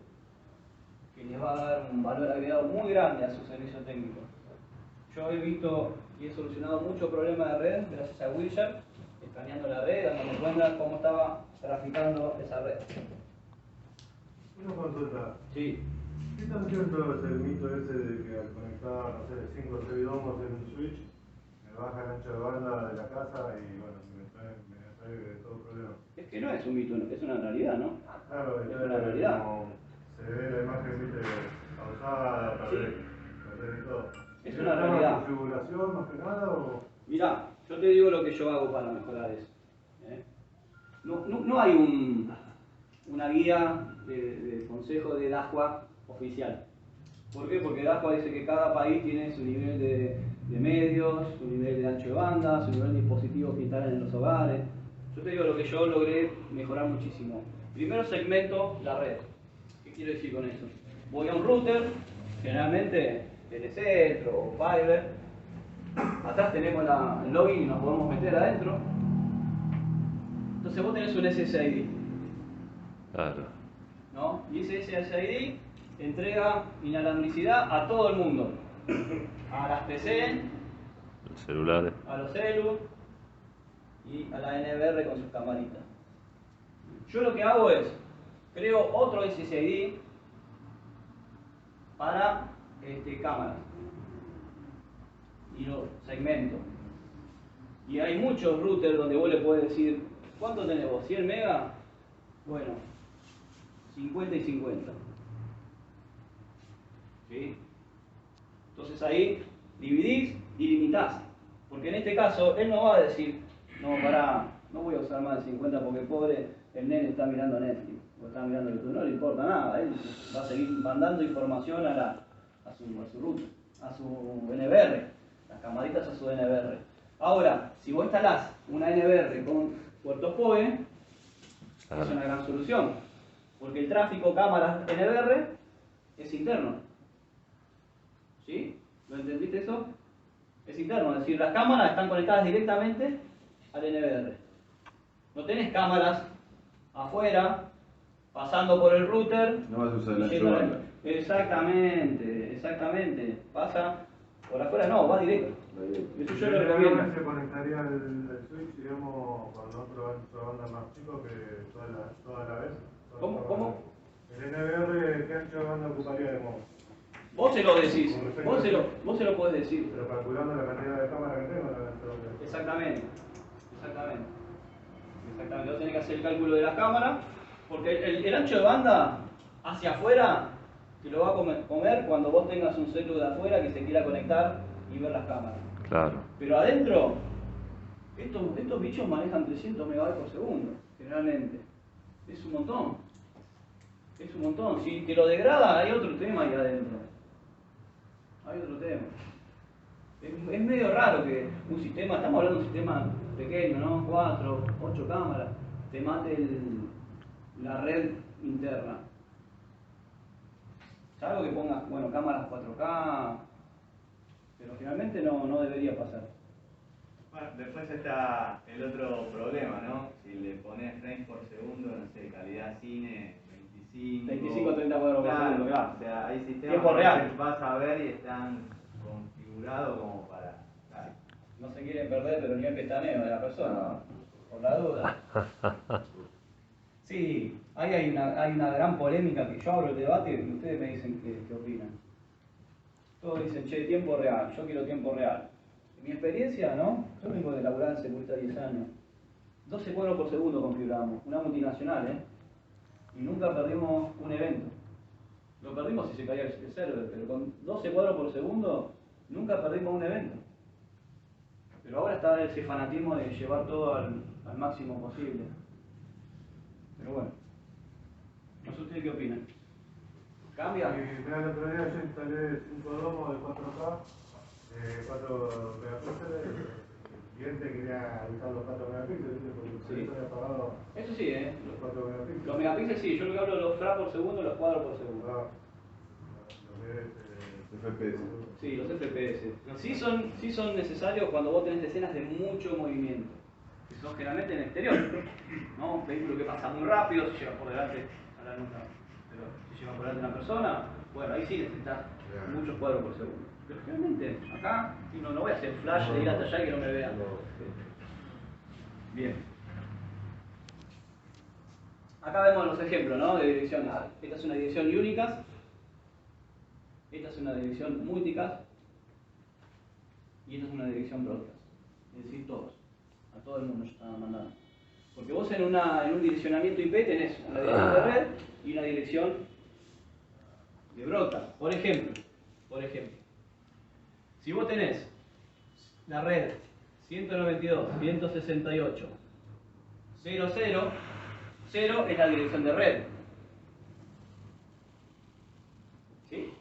que les va a dar un valor agregado muy grande a su servicio técnico. Yo he visto y he solucionado muchos problemas de red gracias a Wilshire, escaneando la red, dándome cuenta cómo estaba traficando esa red. Una consulta. Sí. ¿Qué tan cierto es el mito ese de que al conectar, no sé, 5 o 6 domos en un switch, me baja el ancho de banda de la casa y bueno, me trae de todo problema? Es que no es un mito, es una realidad, ¿no? Claro, Es una realidad. como se ve la imagen, viste, pausada, perder y todo. Es una realidad. ¿Configuración más que nada o...? Mirá, yo te digo lo que yo hago para mejorar eso. No hay una guía de consejo de DASWA oficial. ¿Por qué? Porque DASWA dice que cada país tiene su nivel de medios, su nivel de ancho de banda, su nivel de dispositivos que instalan en los hogares. Yo te digo lo que yo logré mejorar muchísimo. Primero segmento la red. ¿Qué quiero decir con eso? Voy a un router, generalmente Telecentro o Fiber. Atrás tenemos el login y nos podemos meter adentro. Entonces vos tenés un SSID, Claro. ¿no? Y ese SSID entrega inalambricidad a todo el mundo. A las PC, Los celulares. a los celus y a la NBR con sus camaritas. Yo lo que hago es, creo otro SSID para cámaras y lo segmento. Y hay muchos routers donde vos le podés decir, ¿cuánto tenés vos? ¿100 megas? Bueno, 50 y 50. ¿Sí? Entonces ahí dividís y limitás. Porque en este caso, él no va a decir, no, pará, no voy a usar más de 50 porque pobre, el nene está mirando Netflix o está mirando YouTube, no le importa nada. Él va a seguir mandando información a su router, a su NBR, las camaritas a su NBR. Ahora, si vos instalás una NBR con puertos PoE, es una gran solución. Porque el tráfico cámaras NBR es interno. ¿Sí? ¿Lo entendiste eso? Es interno, es decir, las cámaras están conectadas directamente al NBR. No tenés cámaras afuera, pasando por el router. No vas a usar el y ancho llega- banda. Exactamente. Pasa por afuera, no, va directo. Eso yo lo ¿El recomiendo. NBR se conectaría al switch, digamos, con otra banda más chico que toda la vez? ¿Cómo? ¿El NBR qué ancho de banda ocuparía de modo? Vos se lo decís, vos se lo podés decir. Pero calculando la cantidad de cámaras que tengo, Exactamente. Vos tenés que hacer el cálculo de las cámaras, porque el ancho de banda hacia afuera te lo va a comer cuando vos tengas un celu de afuera que se quiera conectar y ver las cámaras. Claro. Pero adentro, estos bichos manejan 300 megabytes por segundo, generalmente. Es un montón. Si te lo degrada, hay otro tema ahí adentro. Es medio raro que un sistema, estamos hablando de un sistema pequeño, ¿no? 4, 8 cámaras, te mate la red interna. Salvo que pongas, bueno, cámaras 4K, pero finalmente no debería pasar. Bueno, después está el otro problema, ¿no? Si le pones frames por segundo, no sé, calidad cine, 25, 30 cuadros por segundo, claro. O sea, hay sistemas Tiempo que real. vas a ver y están configurados como para... Claro. No se quieren perder pero ni el pestaneo de la persona, por la duda. Sí, ahí hay una gran polémica que yo abro el debate y ustedes me dicen qué opinan. Todos dicen, che, tiempo real, yo quiero tiempo real. En mi experiencia, ¿no? Yo vengo de laburar en seguridad 10 años. 12 cuadros por segundo configuramos, una multinacional, ¿eh? Y nunca perdimos un evento. Lo perdimos si se caía el server, pero con 12 cuadros por segundo nunca perdimos un evento. Pero ahora está ese fanatismo de llevar todo al máximo posible. Pero bueno, no sé ustedes qué opinan. ¿Cambia? El otro día yo instalé 5 domos de 4K, 4 megapíxeles. El cliente quería usar los 4 megapíxeles, porque Sí. se había pagado Eso sí, ¿eh? los 4 megapíxeles. Los megapíxeles sí, yo lo que hablo de los frames por segundo, los cuadros por segundo. Lo que es FPS. Sí, los FPS. Sí son necesarios cuando vos tenés escenas de mucho movimiento, que son generalmente en el exterior, ¿no? Un vehículo que pasa muy rápido, se lleva por delante a la nota, pero si lleva por delante a una persona, bueno, ahí sí necesitas muchos cuadros por segundo. Pero generalmente acá, no voy a hacer flash de ir hasta allá y que no me vean. Bien. Acá vemos los ejemplos, ¿no? De direcciones. Esta es una dirección unicast. Esta es una dirección multicast y esta es una dirección broadcast, es decir, todos, a todo el mundo yo estaba mandando. Porque vos en un direccionamiento IP tenés una dirección de red y una dirección de broadcast. Por ejemplo, si vos tenés la red 192.168.0.0, 0 es la dirección de red. ¿Sí?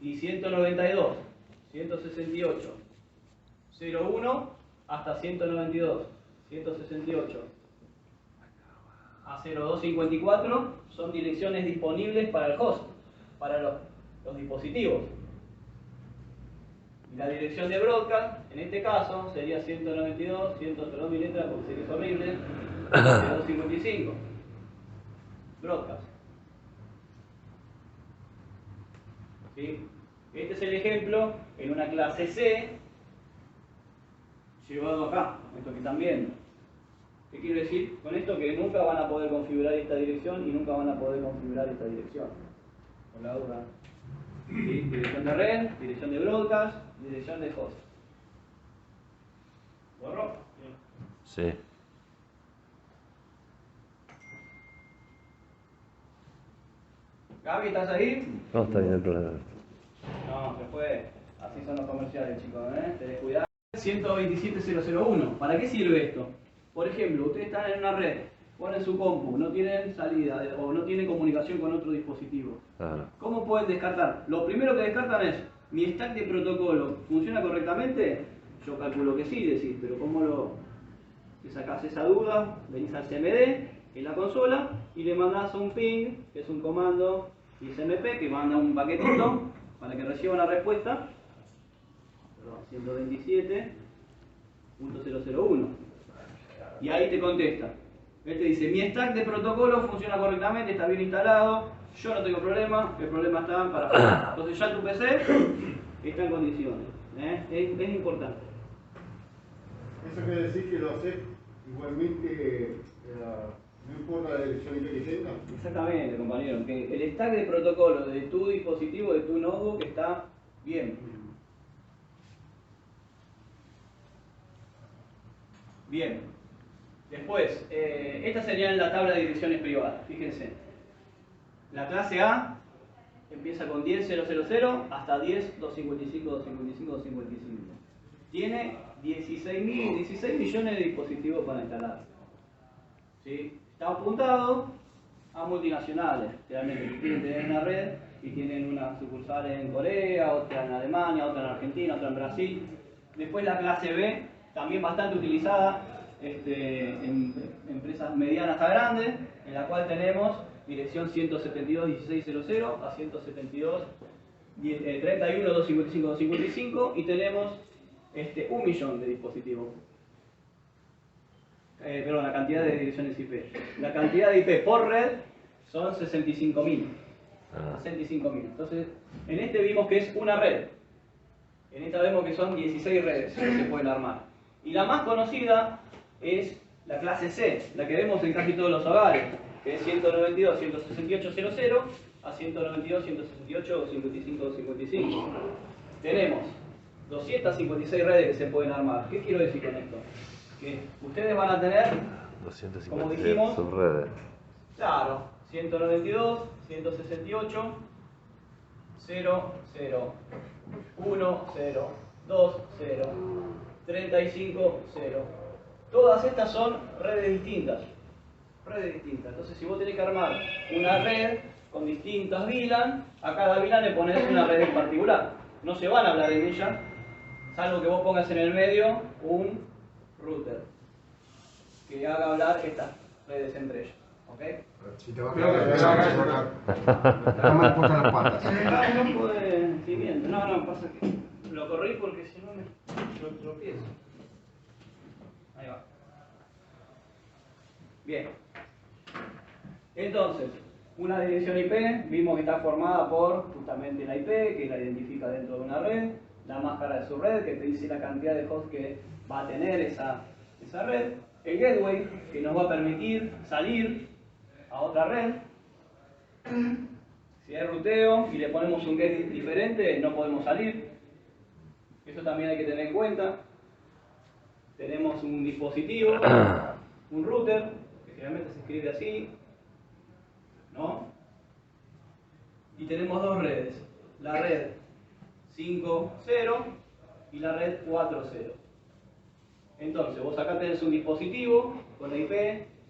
Y 192.168.0.1 hasta 192.168 a 0.254 son direcciones disponibles para el host, para los dispositivos. Y la dirección de broadcast, en este caso, sería 192, 102 mi letra porque sé que es horrible, 0.255. Broadcast. ¿Sí? Este es el ejemplo en una clase C llevado acá, esto que están viendo. ¿Qué quiero decir con esto? Que nunca van a poder configurar esta dirección y nunca van a poder configurar esta dirección. Por la duda. ¿Sí? Dirección de red, dirección de broadcast, dirección de host. ¿Borro? Sí. Gaby, ¿estás ahí? No, está bien el problema. No, se fue. Así son los comerciales, chicos, ¿eh? Te descuidás. 127.001. ¿Para qué sirve esto? Por ejemplo, ustedes están en una red, ponen su compu, no tienen salida o no tienen comunicación con otro dispositivo. Claro. ¿Cómo pueden descartar? Lo primero que descartan es, ¿mi stack de protocolo funciona correctamente? Yo calculo que sí, decís, pero ¿cómo te sacás esa duda? Venís al CMD, en la consola, y le mandás un ping, que es un comando XMP, que manda un paquetito para que reciba una respuesta. 127.001 y ahí te contesta. Él te dice, mi stack de protocolo funciona correctamente, está bien instalado, yo no tengo problema, el problema está para afuera. Entonces ya tu PC está en condiciones. Es importante. Eso quiere decir que lo haces igualmente, no importa la dirección IP que tenga. Exactamente, compañero, que el stack de protocolo de tu dispositivo, de tu notebook está bien. Bien, después, esta sería la tabla de direcciones privadas, fíjense. La clase A empieza con 10.000 hasta 10.255.255.255. Tiene 16 millones de dispositivos para instalar. ¿Sí? Está apuntado a multinacionales, realmente, que quieren tener una red y tienen una sucursal en Corea, otra en Alemania, otra en Argentina, otra en Brasil. Después la clase B, también bastante utilizada en empresas medianas a grandes, en la cual tenemos dirección 172.16.00 a 172.31.255.255 y tenemos 1 millón de dispositivos. Perdón, la cantidad de direcciones IP. La cantidad de IP por red son 65.000. 65.000. Entonces, en este vimos que es una red. En esta vemos que son 16 redes que se pueden armar. Y la más conocida es la clase C, la que vemos en casi todos los hogares, que es 192.168.00 a 192.168.55.55. Tenemos 256 redes que se pueden armar. ¿Qué quiero decir con esto? Que ustedes van a tener, como dijimos, subredes. Claro, 192, 168, 0, 0, 1, 0, 2, 0, 35, 0. Todas estas son redes distintas. Entonces, si vos tenés que armar una red con distintas VLAN, a cada VLAN le pones una red en particular. No se van a hablar en ella, salvo que vos pongas en el medio un router que haga hablar estas redes entre ellas. ¿Ok? Si te va a caer, te va a caer. No me puestas las patas. No puede siguiente. No, pasa que lo corrí porque si no me tropiezo. Ahí va. Bien. Entonces, una dirección IP, vimos que está formada por justamente la IP, que la identifica dentro de una red, la máscara de su red, que te dice la cantidad de hosts que va a tener esa red, el gateway, que nos va a permitir salir a otra red. Si hay ruteo y le ponemos un get diferente, no podemos salir. Eso también hay que tener en cuenta. Tenemos un dispositivo, un router, que generalmente se escribe así, ¿no? Y tenemos dos redes, la red 5.0 y la red 4.0. Entonces, vos acá tenés un dispositivo con la IP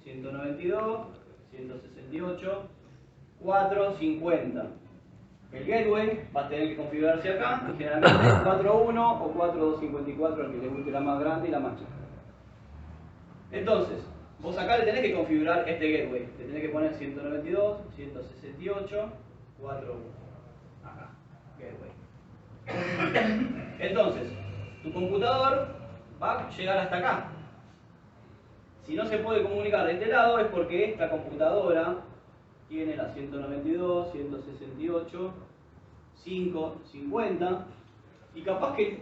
192.168.450. El gateway va a tener que configurarse acá, y generalmente 4.1 o 4.254, el que le guste la más grande y la más chica. Entonces, vos acá le tenés que configurar este gateway. Le tenés que poner 192.168.4.1. Acá, gateway. Entonces, tu computador va a llegar hasta acá. Si no se puede comunicar de este lado es porque esta computadora tiene la 192.168.550 y capaz que el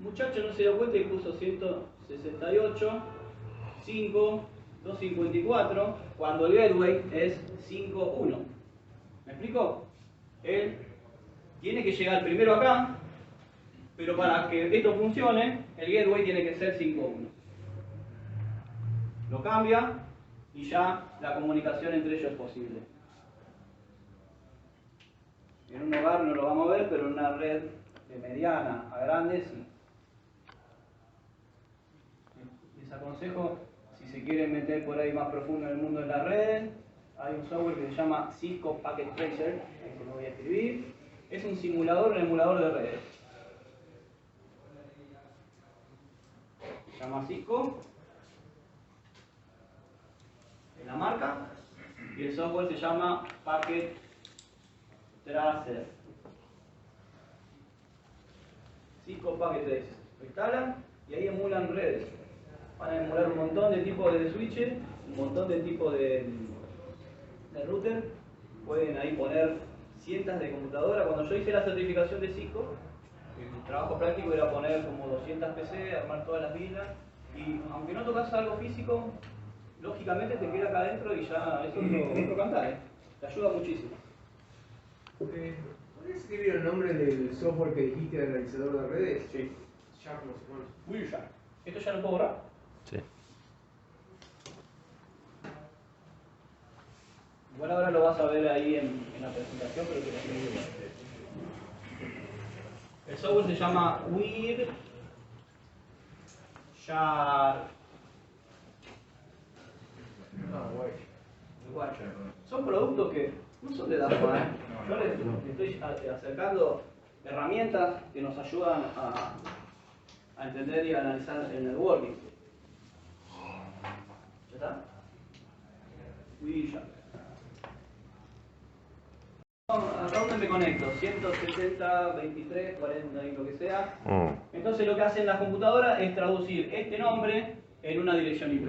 muchacho no se dio cuenta y puso 168.5.254 cuando el gateway es 5.1. ¿Me explico? Él tiene que llegar primero acá, pero para que esto funcione, el gateway tiene que ser 5.1. Lo cambia y ya la comunicación entre ellos es posible. En un hogar no lo vamos a ver, pero en una red de mediana a grande sí. Les aconsejo, si se quieren meter por ahí más profundo en el mundo de las redes, hay un software que se llama Cisco Packet Tracer, ahí se lo voy a escribir. Es un simulador, un emulador de redes. Se llama Cisco, es la marca, y el software se llama Packet Tracer. Cisco Packet Tracer. Lo instalan y ahí emulan redes. Van a emular un montón de tipos de switches, un montón de tipos de router. Pueden ahí poner cientos de computadoras. Cuando yo hice la certificación de Cisco, el trabajo práctico era poner como 200 PC, armar todas las vilas. Y aunque no tocas algo físico, lógicamente te queda acá adentro y ya es otro cantar, ¿eh? Te ayuda muchísimo. ¿Podrías escribir el nombre del software que dijiste de analizador de redes? Sí. Sharp, no sé cuál. Wireshark. ¿Esto ya lo puedo borrar? Sí. Igual ahora lo vas a ver ahí en la presentación, pero que lo escribí. El software se llama Wireshark. Son productos que no son de DARPA, ¿eh? Yo les estoy acercando herramientas que nos ayudan a entender y analizar el networking. ¿Ya está? Wireshark. ¿A dónde me conecto? 170, 23, 40 y lo que sea. Entonces lo que hacen las computadoras es traducir este nombre en una dirección IP.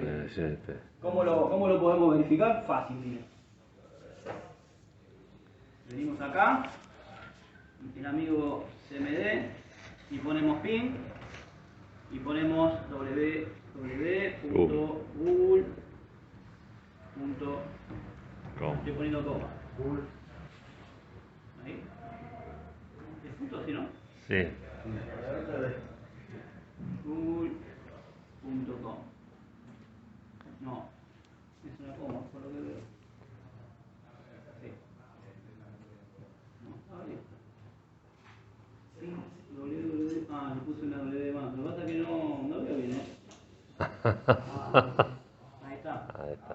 ¿Cómo lo podemos verificar? Fácil, miren. Venimos acá, el amigo CMD, y ponemos ping, y ponemos www.google.com. Estoy poniendo coma. Ahí. ¿Es punto así, no? Sí. Google.com. No, es una coma, por lo que veo. Sí. No, estaba bien. Sí, www. Ah, le puse una W más. Lo que pasa es que no veo bien, ¿eh? Ahí está. Ahí está.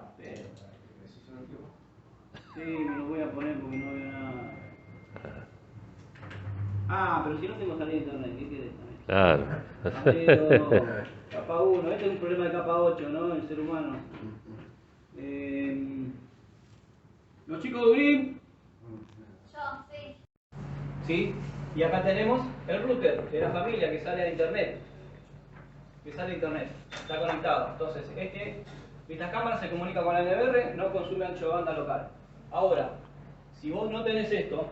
Sí, me lo voy a poner porque no veo nada. Ah, pero si no tengo salida de internet, ¿qué quieres también? Claro. Amigo, capa 1, este es un problema de capa 8, ¿no? El ser humano. Los chicos de URIM. Yo, sí. ¿Sí? Y acá tenemos el router de la familia que sale a internet. Está conectado. Entonces, estas cámaras se comunican con la NBR, no consume ancho de banda local. Ahora, si vos no tenés esto,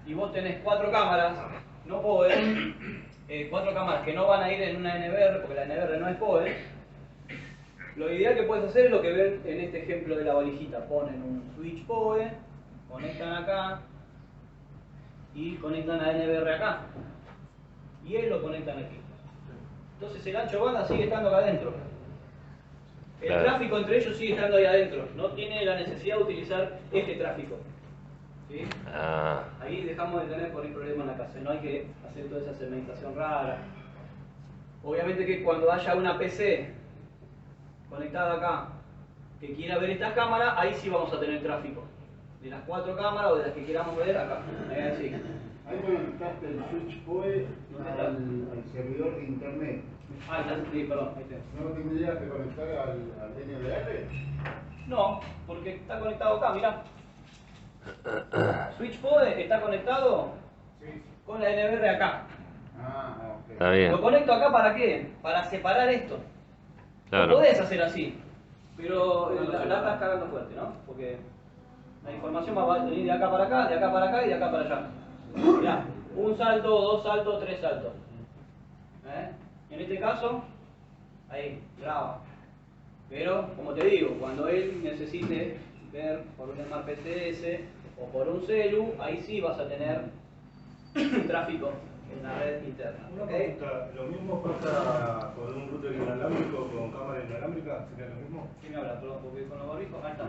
y vos tenés 4 cámaras, no podés, 4 cámaras que no van a ir en una NBR, porque la NBR no es POE, lo ideal que puedes hacer es lo que ven en este ejemplo de la valijita. Ponen un switch POE, conectan acá y conectan a NBR acá. Y él lo conectan aquí. Entonces el ancho de banda sigue estando acá adentro. El Claro. tráfico entre ellos sigue estando ahí adentro. No tiene la necesidad de utilizar este tráfico. ¿Sí? Ah, Ahí dejamos de tener por el problema en la casa. No hay que hacer toda esa segmentación rara. Obviamente que cuando haya una PC conectada acá que quiera ver estas cámaras, ahí sí vamos a tener tráfico. De las 4 cámaras o de las que queramos ver acá. Así. Ahí conectaste el switch POE ¿Dónde está? al servidor de internet. Ah, está, sí, perdón, ahí está. ¿No tendrías que conectar al NVR? No, porque está conectado acá, mirá. Switch POE está conectado con la NBR acá. Ah, ok. está bien. Lo conecto acá ¿para qué? Para separar esto. Claro. Lo podés hacer así, pero la estás cagando fuerte, ¿no? Porque la información va a venir de acá para acá, de acá para acá y de acá para allá. Mirá, un salto, 2 saltos, 3 saltos. En este caso, ahí, graba. Pero, como te digo, cuando él necesite ver por un Smart PCS o por un celu, ahí sí vas a tener tráfico en la red interna. Una ¿Ok? pregunta, ¿lo mismo pasa con un router inalámbrico con cámara inalámbrica? ¿Sería lo mismo? ¿Quién me habla? Perdón, porque con los barbijos, ahí está.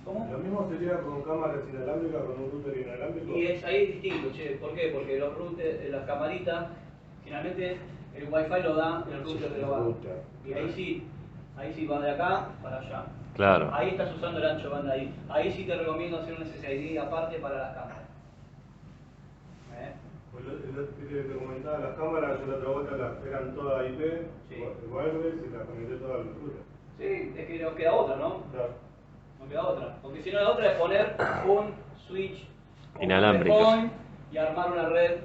¿Cómo? ¿Lo mismo sería con cámaras inalámbricas con un router inalámbrico? Y ahí es distinto, che. ¿Por qué? Porque los routers, las camaritas, generalmente el wifi lo da el router de lo va. Y ahí sí va de acá para allá. Claro. Ahí estás usando el ancho de banda ahí. Ahí sí te recomiendo hacer un SSID aparte para las cámaras. Pues te comentaba, las cámaras yo la otra vuelta eran todas IP, Sí. wireless y las conecté todas al router. Sí, es que nos queda otra, ¿no? Claro. No queda otra. Porque si no, la otra es poner un switch o un Inalámbrico. endpoint y armar una red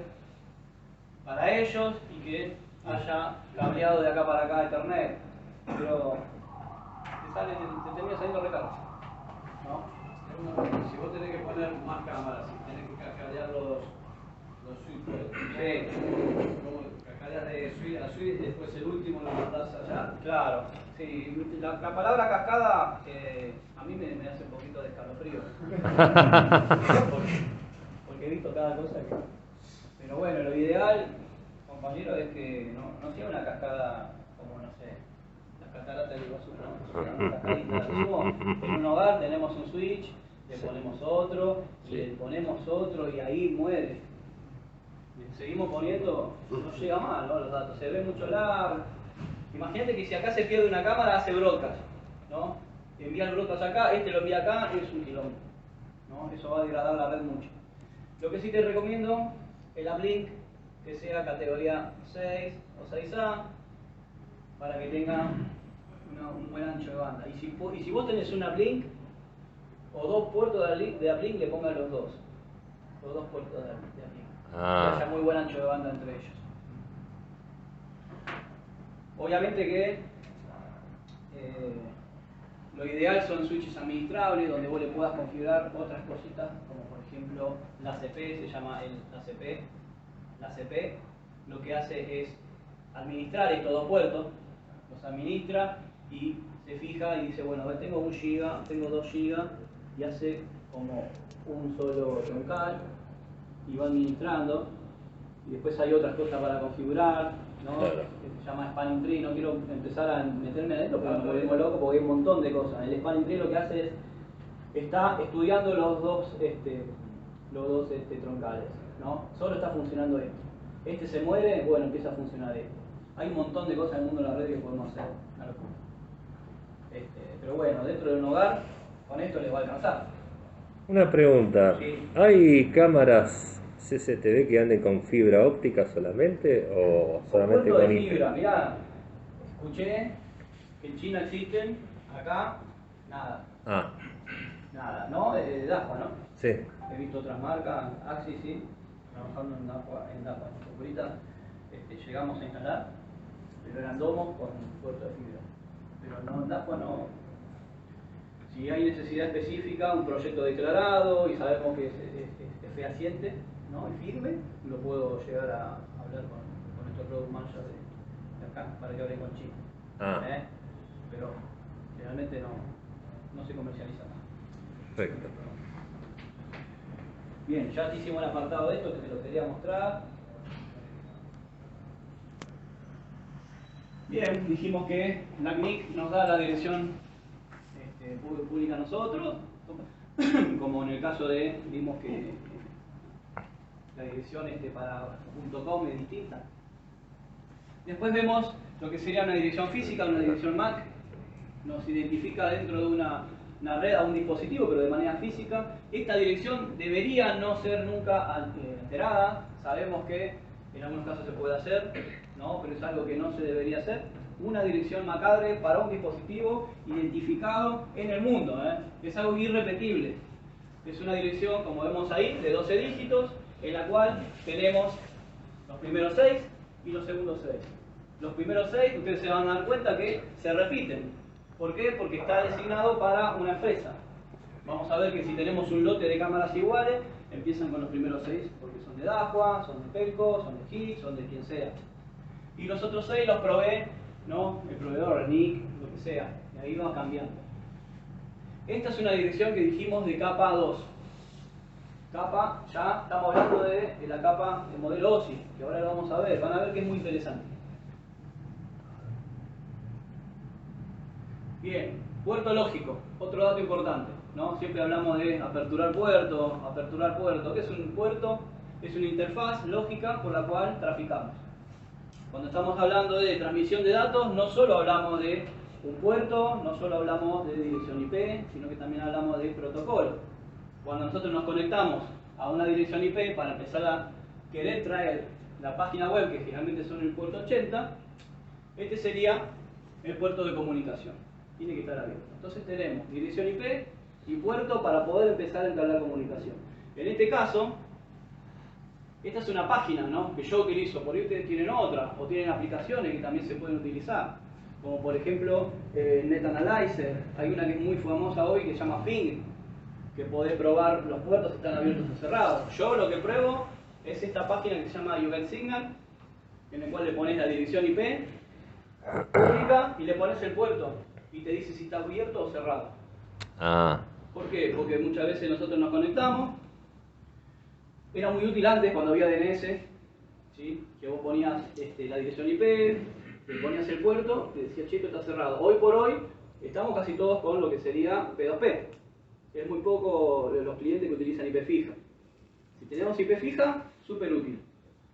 para ellos y que haya cableado de acá para acá Ethernet. Pero te termina saliendo re caro, ¿no? Si vos tenés que poner más cámaras, si tenés que cascadear los switches, sí. Como cascadeas de suite a suite y después el último lo mandás allá. Claro, sí. La palabra cascada a mí me hace un poquito de escalofrío. porque he visto cada cosa que... Pero bueno, lo ideal, compañero, es que no sea una cascada como, no sé, las cataratas del Iguazú, ¿no? Sea una cascadita de sumo. En un hogar tenemos un switch, le ponemos otro, y le ponemos otro, y ahí muere. Seguimos poniendo, no llega más, ¿no? Los datos, se ve mucho lag. Imagínate que si acá se pierde una cámara, hace broadcast, ¿no? Envía el broadcast acá, este lo envía acá, es un kilómetro, ¿no? Eso va a degradar la red mucho. Lo que sí te recomiendo, el uplink, que sea categoría 6 o 6A, para que tenga un buen ancho de banda. Y si vos tenés un uplink, o 2 puertos de uplink, le pongan los dos puertos de uplink. Ah. Que haya muy buen ancho de banda entre ellos. Obviamente que lo ideal son switches administrables donde vos le puedas configurar otras cositas, como por ejemplo la CP, se llama la CP. La CP lo que hace es administrar estos 2 puertos, los administra y se fija y dice, bueno, tengo 1 GB, tengo 2 GB y hace como un solo troncal y va administrando. Y después hay otras cosas para configurar, ¿no? Claro. Que se llama Spanning Tree. No quiero empezar a meterme adentro porque me volvemos loco porque hay un montón de cosas. El Spanning Tree lo que hace es, está estudiando los dos troncales, ¿no? Solo está funcionando esto. Este se muere, bueno, empieza a funcionar esto. Hay un montón de cosas en el mundo de la red que podemos hacer. Una locura. Pero bueno, dentro de un hogar, con esto les va a alcanzar. Una pregunta. Sí. ¿Hay cámaras CCTV que anden con fibra óptica solamente o solamente Puerto con de IP? fibra, mirá, escuché que en China existen, acá, nada. Ah, Nada, ¿no? De DAFA, ¿no? sí. He visto otras marcas, Axis, sí, trabajando en DAFA. Ahorita llegamos a instalar, pero eran domos con puerto de fibra. Pero no, en DAFA no. Si hay necesidad específica, un proyecto declarado y sabemos que es fehaciente, ¿no? Y firme, lo puedo llegar a hablar con nuestro product manager de acá para que hable con China. Ah. Pero generalmente no se comercializa más. Perfecto. Bien, ya hicimos el apartado de esto que te lo quería mostrar. Bien, dijimos que la CNIC nos da la dirección pública a nosotros, como en el caso de, vimos que la dirección para .com es distinta. Después vemos lo que sería una dirección física, una dirección MAC, nos identifica dentro de una red a un dispositivo, pero de manera física. Esta dirección debería no ser nunca alterada. Sabemos que en algunos casos se puede hacer, ¿no? Pero es algo que no se debería hacer. Una dirección MAC para un dispositivo identificado en el mundo, es algo irrepetible. Es una dirección, como vemos ahí, de 12 dígitos, en la cual tenemos los primeros 6 y los segundos 6. Los primeros 6, ustedes se van a dar cuenta que se repiten. ¿Por qué? Porque está designado para una empresa. Vamos a ver que si tenemos un lote de cámaras iguales, empiezan con los primeros 6 porque son de Dahua, son de Pelco, son de Higgs, son de quien sea. Y los otros 6 los provee, ¿no? El proveedor, el NIC, lo que sea. Y ahí va cambiando. Esta es una dirección que dijimos de capa 2. Capa, ya estamos hablando de la capa del modelo OSI, que ahora lo vamos a ver. Van a ver que es muy interesante. Bien, puerto lógico, otro dato importante, ¿no? Siempre hablamos de aperturar puerto. ¿Qué es un puerto? Es una interfaz lógica por la cual traficamos. Cuando estamos hablando de transmisión de datos, no solo hablamos de un puerto, no solo hablamos de dirección IP, sino que también hablamos de protocolo. Cuando nosotros nos conectamos a una dirección IP para empezar a querer traer la página web, que generalmente son el puerto 80, este sería el puerto de comunicación. Tiene que estar abierto. Entonces tenemos dirección IP y puerto para poder empezar a entablar comunicación. En este caso, esta es una página, ¿no? Que yo utilizo, por ahí ustedes tienen otra, o tienen aplicaciones que también se pueden utilizar, como por ejemplo NetAnalyzer. Hay una que es muy famosa hoy que se llama Ping, que podés probar los puertos si están abiertos o cerrados. Yo lo que pruebo es esta página que se llama YouGetSignal, en la cual le pones la dirección IP pública y le pones el puerto y te dice si está abierto o cerrado. Ah. ¿Por qué? Porque muchas veces nosotros nos conectamos. Era muy útil antes cuando había DNS, ¿sí? Que vos ponías la dirección IP, le ponías el puerto, te decía, che, esto está cerrado. Hoy por hoy estamos casi todos con lo que sería P2P. Es muy poco los clientes que utilizan IP fija. Si tenemos IP fija, súper útil.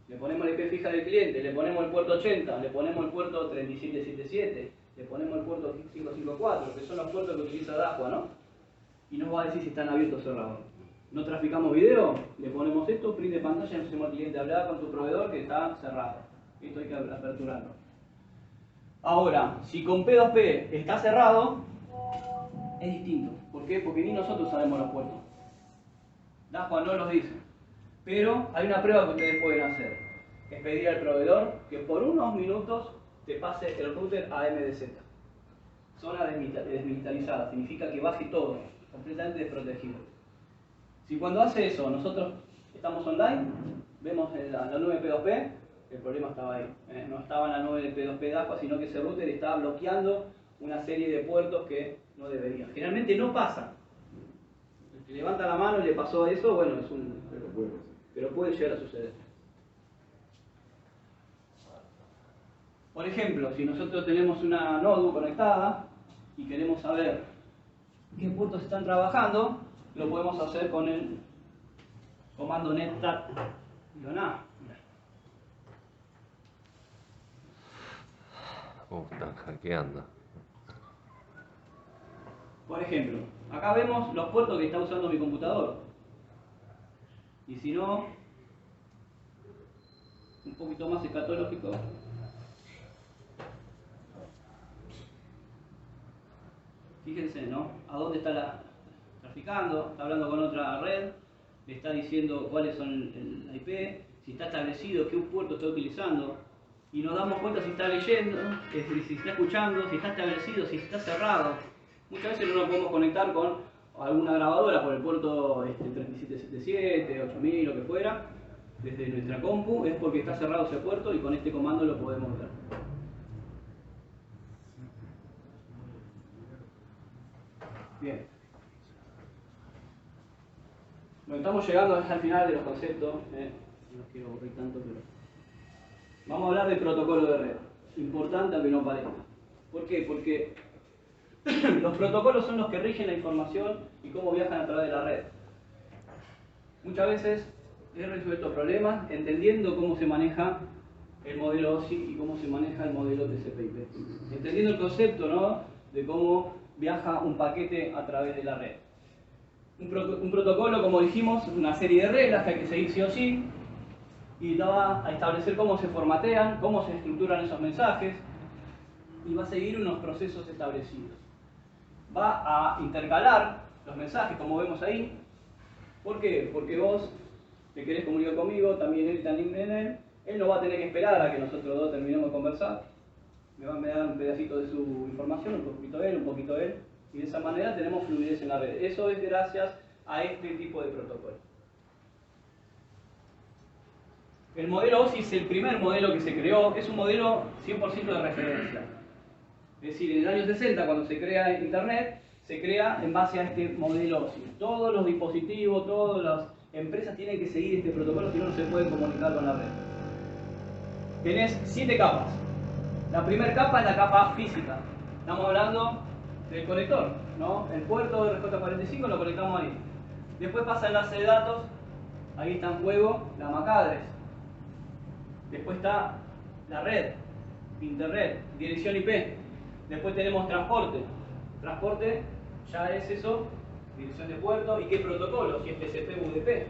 Le ponemos la IP fija del cliente, le ponemos el puerto 80, le ponemos el puerto 3777, le ponemos el puerto 554, que son los puertos que utiliza Dahua, ¿no? Y nos va a decir si están abiertos o cerrados. No traficamos video, le ponemos esto, print de pantalla y hacemos al cliente hablar con tu proveedor que está cerrado. Esto hay que aperturarlo. Ahora, si con P2P está cerrado, es distinto. ¿Por qué? Porque ni nosotros sabemos los puertos. Dahua no los dice. Pero hay una prueba que ustedes pueden hacer. Es pedir al proveedor que por unos minutos te pase el router a MDZ. Zona desmilitarizada. Significa que baje todo, completamente desprotegido. Si cuando hace eso nosotros estamos online, vemos la nube P2P, el problema estaba ahí. No estaba en la nube de P2P Dahua, sino que ese router estaba bloqueando una serie de puertos que no debería. Generalmente no pasa. El que levanta la mano y le pasó eso, bueno, es un... pero puede llegar a suceder. Por ejemplo, si nosotros tenemos una Node conectada y queremos saber qué puertos están trabajando, lo podemos hacer con el comando netstat-a. Están hackeando. Por ejemplo, acá vemos los puertos que está usando mi computador. Y si no, un poquito más escatológico. Fíjense, ¿no? A dónde está traficando, está hablando con otra red, le está diciendo cuáles son la IP, si está establecido, qué puerto está utilizando. Y nos damos cuenta si está leyendo, si está escuchando, si está establecido, si está cerrado. Muchas veces no nos podemos conectar con alguna grabadora por el puerto 3777, 8000, lo que fuera, desde nuestra compu, es porque está cerrado ese puerto y con este comando lo podemos ver. Bien. Bueno, estamos llegando al final de los conceptos. No los quiero aburrir tanto, pero vamos a hablar del protocolo de red. Importante aunque no parezca. ¿Por qué? Porque los protocolos son los que rigen la información y cómo viajan a través de la red. Muchas veces he resuelto problemas entendiendo cómo se maneja el modelo OSI y cómo se maneja el modelo TCP/IP. Entendiendo el concepto, ¿no?, de cómo viaja un paquete a través de la red. Un protocolo, como dijimos, una serie de reglas que hay que seguir sí o sí, y va a establecer cómo se formatean, cómo se estructuran esos mensajes, y va a seguir unos procesos establecidos. Va a intercalar los mensajes, como vemos ahí. ¿Por qué? Porque vos te querés comunicar conmigo, también él, también él no va a tener que esperar a que nosotros dos terminemos de conversar. Me va a dar un pedacito de su información, un poquito él, un poquito él, y de esa manera tenemos fluidez en la red. Eso es gracias a este tipo de protocolo. El modelo OSI es el primer modelo que se creó, es un modelo 100% de referencia. Es decir, en el año 60, cuando se crea Internet, se crea en base a este modelo OSI. Todos los dispositivos, todas las empresas tienen que seguir este protocolo, si no, no se pueden comunicar con la red. Tenés 7 capas. La primera capa es la capa física. Estamos hablando del conector, ¿no? El puerto de RJ45 lo conectamos ahí. Después pasa el enlace de datos, ahí está en juego la MAC address. Después está la red, internet, dirección IP. Después tenemos transporte. Transporte ya es eso, dirección de puerto y qué protocolo, si es TCP o UDP.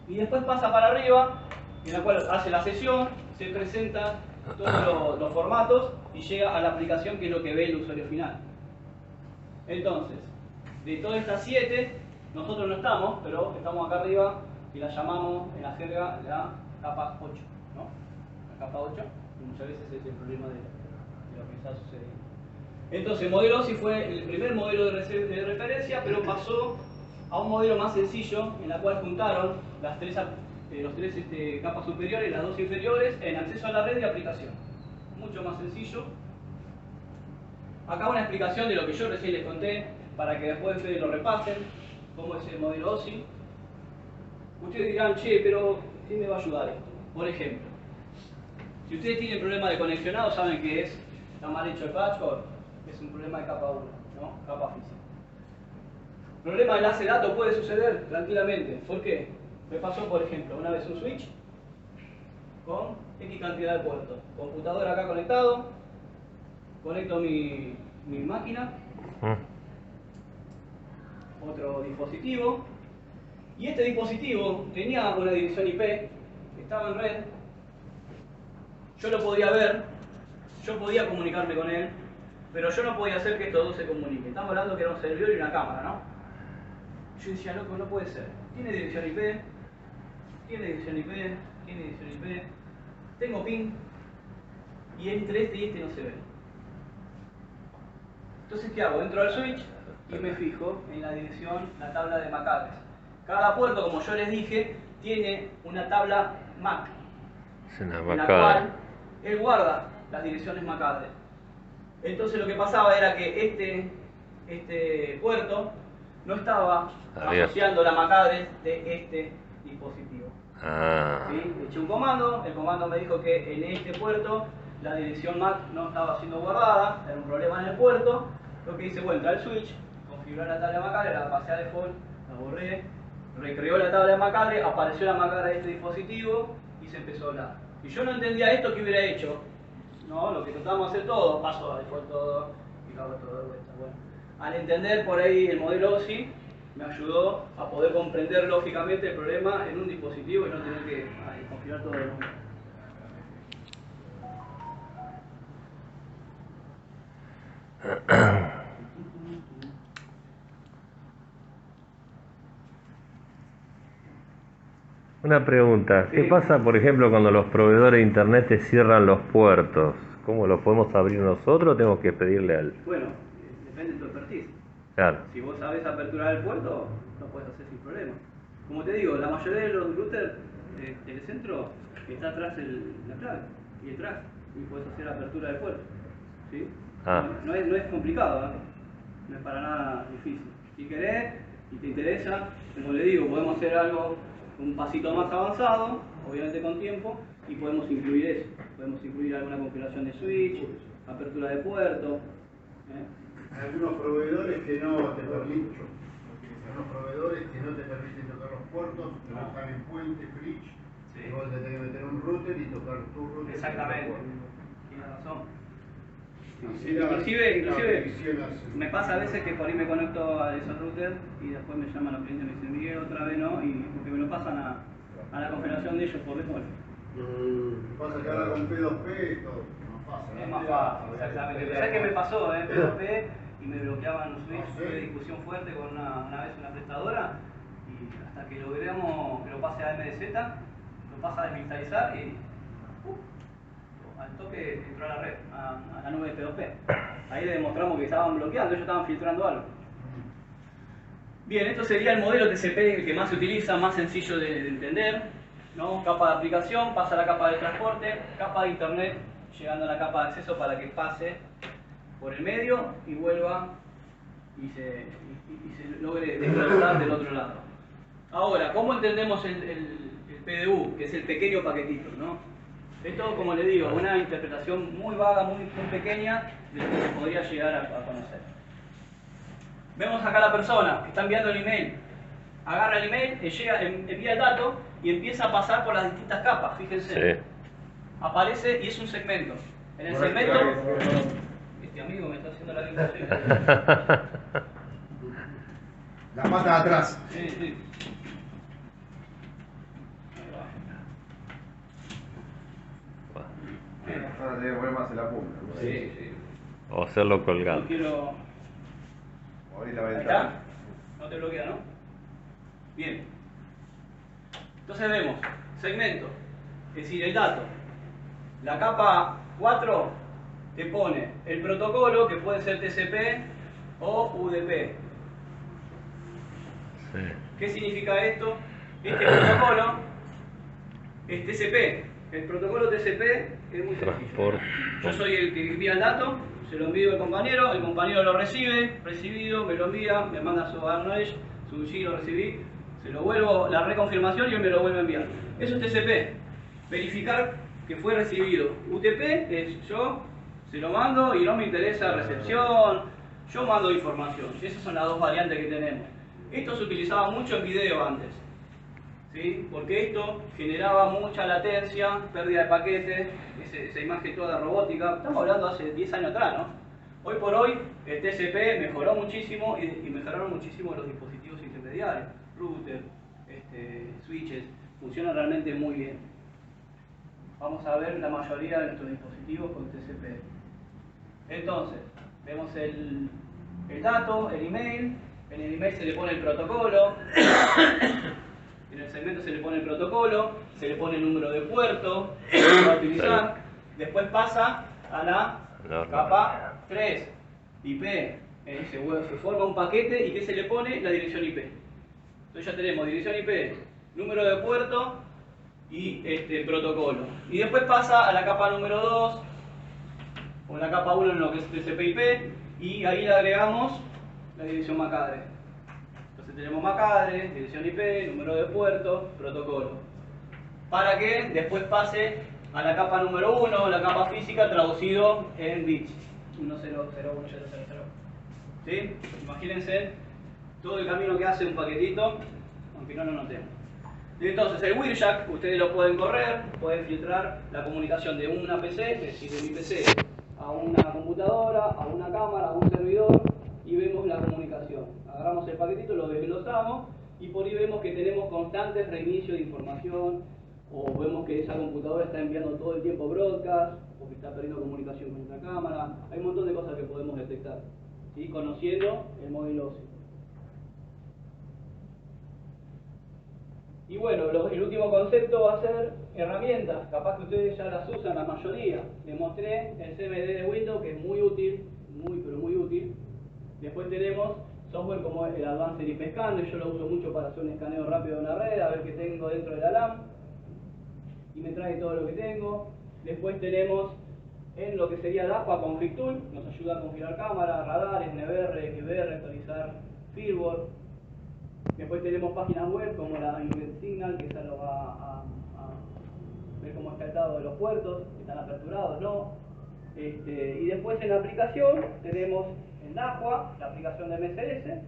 Y después pasa para arriba, en la cual hace la sesión, se presentan todos los formatos y llega a la aplicación, que es lo que ve el usuario final. Entonces, de todas estas 7, nosotros no estamos, pero estamos acá arriba y la llamamos en la jerga la capa 8, ¿no? La capa 8, y muchas veces es el problema de lo que está sucediendo. Entonces, el modelo OSI fue el primer modelo de referencia, pero pasó a un modelo más sencillo, en la cual juntaron las los tres capas superiores y las 2 inferiores en acceso a la red y aplicación. Mucho más sencillo. Acá una explicación de lo que yo recién les conté, para que después ustedes lo repasen, cómo es el modelo OSI. Ustedes dirán, che, pero ¿qué me va a ayudar esto? Por ejemplo, si ustedes tienen problema de conexionado, saben que está mal hecho el patchwork, es un problema de capa 1, ¿no? Capa física. Problema de enlace de datos puede suceder tranquilamente. ¿Por qué? Me pasó, por ejemplo, una vez un switch con X cantidad de puertos. Computador acá conectado, conecto mi máquina, otro dispositivo, y este dispositivo tenía una dirección IP, estaba en red, yo lo podía ver, yo podía comunicarme con él, pero yo no podía hacer que estos dos se comuniquen. Estamos hablando que era un servidor y una cámara, ¿no? Yo decía, loco, no puede ser. Tiene dirección IP, tiene dirección IP, tiene dirección IP, tengo ping, y entre este y este no se ve. Entonces, ¿qué hago? Entro al switch y me fijo en la dirección, la tabla de MAC address. Cada puerto, como yo les dije, tiene una tabla MAC, en la cual él guarda las direcciones MAC address. Entonces lo que pasaba era que este puerto no estaba asociando la MAC address de este dispositivo. ¿Sí? Eché un comando, el comando me dijo que en este puerto la dirección MAC no estaba siendo guardada, era un problema en el puerto. Lo que hice fue entrar al switch, configurar la tabla de MAC address, la pasé a default, la borré, recreó la tabla de MAC address, apareció la MAC address de este dispositivo y se empezó a hablar. Si yo no entendía esto, ¿qué hubiera hecho? No, lo que tratábamos de hacer todo, paso a default todo y lo hago todo de vuelta. Bueno, al entender por ahí el modelo OSI, me ayudó a poder comprender lógicamente el problema en un dispositivo y no tener que configurar todo de nuevo. Una pregunta, ¿qué pasa, por ejemplo, cuando los proveedores de internet te cierran los puertos? ¿Cómo los podemos abrir nosotros o tenemos que pedirle al...? Bueno, depende de tu expertise. Claro. Si vos sabés aperturar el puerto, lo puedes hacer sin problema. Como te digo, la mayoría de los routers telecentro está atrás la clave y detrás, y puedes hacer apertura de puerto. ¿Sí? Ah. No es complicado, ¿eh? No es para nada difícil. Si querés y te interesa, como le digo, podemos hacer algo un pasito más avanzado, obviamente con tiempo, y podemos incluir eso. Podemos incluir alguna configuración de switch, apertura de puerto. Hay algunos proveedores que no te permiten, tocar los puertos, trabajan en puente, bridge, Sí. y vos te tenés que meter un router y tocar tu router. Exactamente. Tienes razón. Así Inclusive me pasa a veces que por ahí me conecto a esos routers y después me llaman los clientes y me dicen, Miguel, otra vez no, y porque me lo pasan a la configuración de ellos por default. Pasa que ahora con P2P esto más fácil. Es más fácil, exactamente. Pero ¿sabes qué me pasó? P2P y me bloqueaban los switch, tuve discusión fuerte con una vez una prestadora y hasta que logramos que lo pase a MDZ, lo pasa a desmilitarizar y al toque entró a la red, a la nube de P2P. Ahí le demostramos que estaban bloqueando, ellos estaban filtrando algo. Bien, esto sería el modelo TCP el que más se utiliza, más sencillo de entender, ¿no? Capa de aplicación, pasa a la capa de transporte, capa de internet, llegando a la capa de acceso para que pase por el medio y vuelva y se logre desglosar del otro lado. Ahora, ¿cómo entendemos el PDU, que es el pequeño paquetito, ¿no? Esto, como le digo, una interpretación muy vaga, muy pequeña de lo que se podría llegar a conocer. Vemos acá a la persona que está enviando el email. Agarra el email, envía el dato y empieza a pasar por las distintas capas, fíjense. Sí. Aparece y es un segmento. En el segmento... Este amigo me está haciendo la limitación. La pata de atrás. Sí, sí. Ahora tenés que poner más en la punta. Sí, sí. O hacerlo colgado. No quiero... Abrir la Ahí ventana. está. No te bloquea, ¿no? Bien. Entonces vemos segmento, es decir, el dato. La capa 4 te pone el protocolo, que puede ser TCP o UDP. Sí. ¿Qué significa esto? Este protocolo es TCP. El protocolo TCP es muy sencillo. Transporte. Yo soy el que envía el dato, se lo envío al compañero, el compañero lo recibe, recibido, me lo envía, me manda su acknowledge, su sí lo recibí, se lo vuelvo la reconfirmación y él me lo vuelve a enviar. Eso es TCP, verificar que fue recibido. UTP es yo se lo mando y no me interesa recepción, yo mando información. Esas son las dos variantes que tenemos. Esto se utilizaba mucho en video antes, ¿sí? Porque esto generaba mucha latencia, pérdida de paquetes, esa imagen toda robótica. Estamos hablando hace 10 años atrás, ¿no? Hoy por hoy el TCP mejoró muchísimo y mejoraron muchísimo los dispositivos intermediarios, router, switches, funcionan realmente muy bien. Vamos a ver la mayoría de nuestros dispositivos con TCP. Entonces, vemos el dato, el email, en el email se le pone el protocolo, en el segmento se le pone el protocolo, se le pone el número de puerto que se va a utilizar, después pasa a la capa 3, IP, se forma un paquete y ¿qué se le pone? La dirección IP. Entonces ya tenemos dirección IP, número de puerto y protocolo. Y después pasa a la capa número 2, o la capa 1 en lo que es TCP/IP, y ahí le agregamos la dirección MAC address. Entonces tenemos MAC address, dirección IP, número de puerto, protocolo. Para que después pase a la capa número 1, la capa física, traducido en bits. 10010000. ¿Sí? Imagínense todo el camino que hace un paquetito, aunque no lo notemos. Entonces el Wireshark, ustedes lo pueden correr, pueden filtrar la comunicación de una PC, es decir, de mi PC, a una computadora, a una cámara, a un servidor, y vemos la comunicación. Agarramos el paquetito, lo desglosamos, y por ahí vemos que tenemos constantes reinicios de información, o vemos que esa computadora está enviando todo el tiempo broadcast, o que está perdiendo comunicación con otra cámara. Hay un montón de cosas que podemos detectar, ¿sí? Conociendo el módulo OSI. Y bueno, el último concepto va a ser herramientas. Capaz que ustedes ya las usan la mayoría. Les mostré el CMD de Windows, que es muy útil, pero muy útil. Después tenemos software como el Advanced IP Scanner. Yo lo uso mucho para hacer un escaneo rápido de una red, a ver qué tengo dentro de la LAN. Y me trae todo lo que tengo. Después tenemos en lo que sería DAQUA Config Tool, nos ayuda a configurar cámaras, radares, NVR, XBR, actualizar firmware. Después tenemos páginas web como la Invent Signal, que esa lo va a ver cómo está el estado de los puertos, si están aperturados o no. Y después en la aplicación tenemos en DAQUA la aplicación de MSS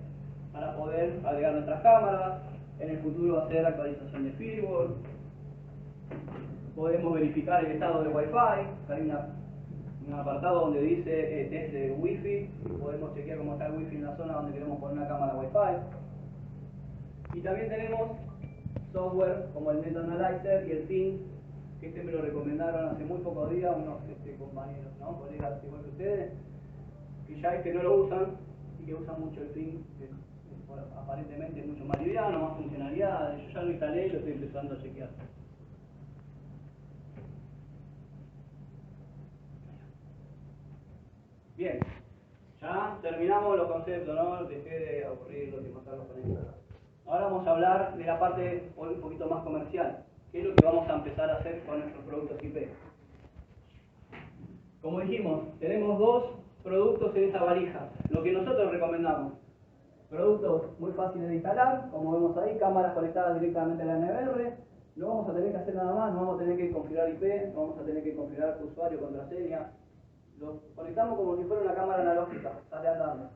para poder agregar nuestras cámaras. En el futuro hacer actualización de firmware. Podemos verificar el estado del Wi-Fi. Hay un apartado donde dice test de Wi-Fi. Podemos chequear cómo está el Wi-Fi en la zona donde queremos poner una cámara Wi-Fi. Y también tenemos software como el Net Analyzer y el Ping, que me lo recomendaron hace muy pocos días unos compañeros, ¿no? Colegas igual que ustedes, que ya no lo usan y que usan mucho el Ping, que bueno, aparentemente es mucho más liviano, más funcionalidades. Yo ya lo instalé y lo estoy empezando a chequear. Bien, ya terminamos los conceptos, ¿no? Dejé de aburrirlos y matarlos con esto. Ahora vamos a hablar de la parte un poquito más comercial, que es lo que vamos a empezar a hacer con nuestros productos IP. Como dijimos, tenemos dos productos en esta valija, lo que nosotros recomendamos. Productos muy fáciles de instalar, como vemos ahí, cámaras conectadas directamente a la NVR. No vamos a tener que hacer nada más, no vamos a tener que configurar IP, no vamos a tener que configurar usuario, contraseña. Lo conectamos como si fuera una cámara analógica, sale andando.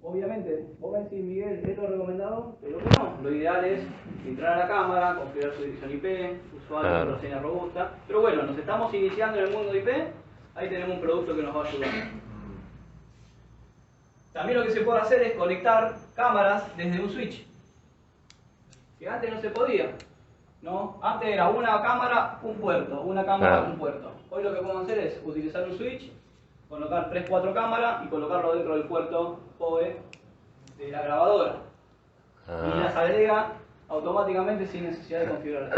Obviamente, vos me decís, Miguel, ¿es lo recomendado? Pero que no. Lo ideal es entrar a la cámara, configurar su dirección IP, usuario, contraseña robusta. Pero bueno, nos estamos iniciando en el mundo IP, ahí tenemos un producto que nos va a ayudar. También lo que se puede hacer es conectar cámaras desde un switch. Que antes no se podía, ¿no? Antes era una cámara, un puerto, una cámara, un puerto. Hoy lo que podemos hacer es utilizar un switch, colocar 3-4 cámaras y colocarlo dentro del puerto PoE de la grabadora. Y las agrega automáticamente sin necesidad de configurar.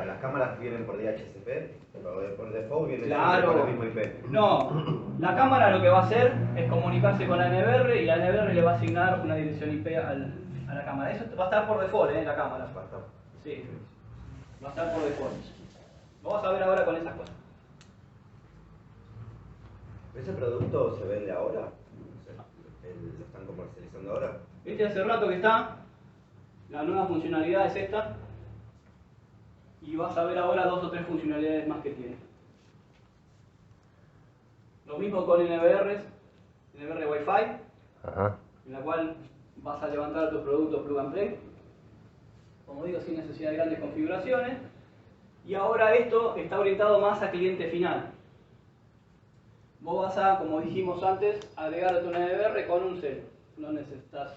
Las cámaras vienen por DHCP, por default vienen claro. por el mismo IP. No, la cámara lo que va a hacer es comunicarse con la NVR y la NVR le va a asignar una dirección IP a la cámara. Eso va a estar por default en la cámara. Sí, va a estar por default. Lo vamos a ver ahora con esas cosas. ¿Ese producto se vende ahora? ¿Lo están comercializando ahora? Hace rato que está. La nueva funcionalidad es esta. Y vas a ver ahora 2 o 3 funcionalidades más que tiene. Lo mismo con NVR Wi-Fi, en la cual vas a levantar tus productos plug and play. Como digo, sin necesidad de grandes configuraciones. Y ahora esto está orientado más a cliente final. Vos vas a, como dijimos antes, agregar a tu NVR con un cel. No necesitas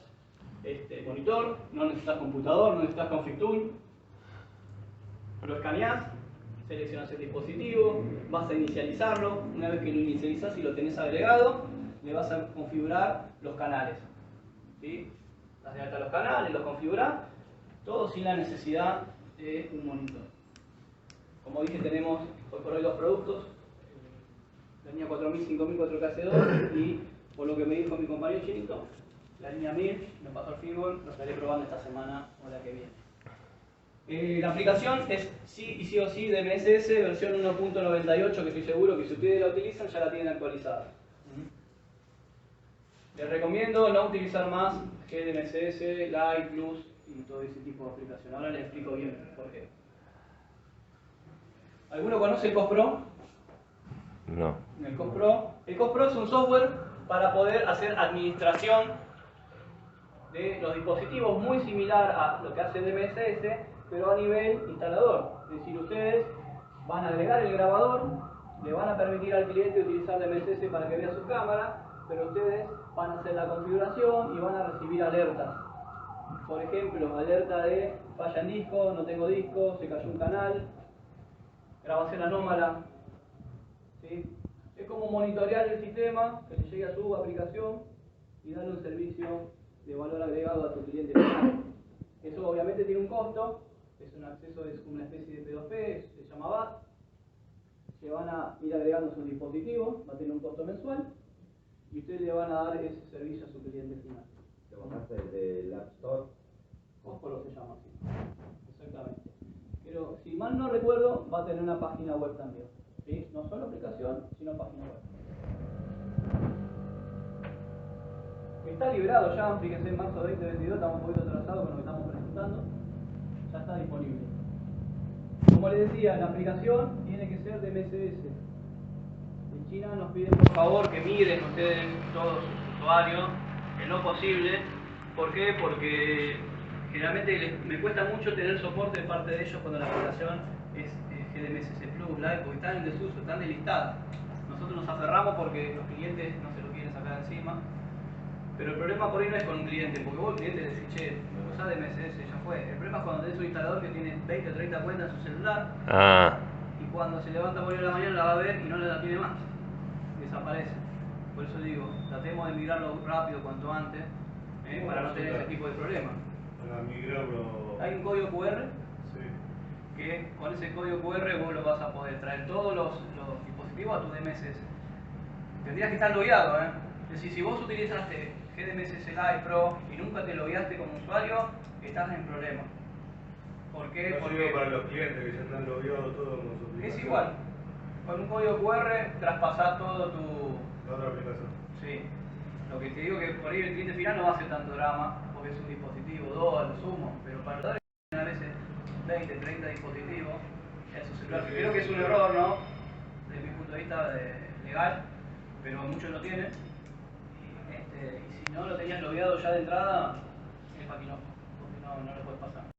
monitor, no necesitas computador, no necesitas config tool. Lo escaneás, seleccionas el dispositivo, vas a inicializarlo. Una vez que lo inicializás y lo tenés agregado, le vas a configurar los canales. ¿Sí? Das de alta los canales, los configurás, todo sin la necesidad de un monitor. Como dije, tenemos hoy por hoy 2 productos. La línea 4000, 5000, 4K2 y por lo que me dijo mi compañero Chinito, la línea 1000, me pasó el firmware, lo estaré probando esta semana o la que viene. La aplicación es sí o sí de MSS versión 1.98, que estoy seguro que si ustedes la utilizan ya la tienen actualizada. Les recomiendo no utilizar más GDMSS, Lite, Plus y todo ese tipo de aplicación. Ahora les explico bien por qué. ¿Alguno conoce el COSPRO? No. El COSPRO es un software para poder hacer administración de los dispositivos, muy similar a lo que hace DMSS, pero a nivel instalador. Es decir, ustedes van a agregar el grabador, le van a permitir al cliente utilizar DMSS para que vea su cámara, pero ustedes van a hacer la configuración y van a recibir alertas. Por ejemplo, alerta de falla en disco, no tengo disco, se cayó un canal, grabación anómala. ¿Sí? Es como monitorear el sistema, que le llegue a su aplicación y darle un servicio de valor agregado a tu cliente final. Eso obviamente tiene un costo, es un acceso, es una especie de P2P, se llama BAT. Se van a ir agregando sus dispositivos, va a tener un costo mensual y ustedes le van a dar ese servicio a su cliente final. ¿Lo bajaste del App Store? Fósforo se llama así. Exactamente. Pero si mal no recuerdo, va a tener una página web también. ¿Sí? No solo aplicación, sino página web. Está liberado ya, fíjense, en marzo de 2022, estamos un poquito atrasados con lo que estamos presentando. Ya está disponible. Como les decía, la aplicación tiene que ser de MSS. En China nos piden por favor que migren ustedes todos sus usuarios, en lo posible. ¿Por qué? Porque generalmente me cuesta mucho tener soporte de parte de ellos cuando la aplicación es GDMSS Plus Live, porque están en desuso, están delistadas. Nosotros nos aferramos porque los clientes no se lo quieren sacar encima. Pero el problema por ahí no es con un cliente, porque vos al cliente le decís, che, usá de MSS, ya fue. El problema es cuando tenés un instalador que tiene 20 o 30 cuentas en su celular y cuando se levanta por ahí a la mañana la va a ver y no la tiene más. Desaparece. Por eso digo, tratemos de migrarlo rápido cuanto antes, para no tener ese tipo de problemas. Para migrarlo... Hay un código QR que con ese código QR vos lo vas a poder traer todos los dispositivos a tu DMSS. Tendrías que estar logueado, Es decir, si vos utilizaste GDMSS Live Pro y nunca te logueaste como usuario, estás en problemas. ¿Por qué? No porque sirve para los clientes que ya están logueados todo con su aplicación. es igual. Con un código QR traspasás todo tu... La otra aplicación. Sí. Lo que te digo que por ahí el cliente final no va a hacer tanto drama, porque es un dispositivo, 2 a lo sumo, pero para el usuario a veces 20, 30 dispositivos en su celular, que creo que es un error, ¿no? Desde mi punto de vista legal, pero muchos lo tienen. Y si no lo tenías logueado ya de entrada, es maquinoso, porque no lo puedes pasar.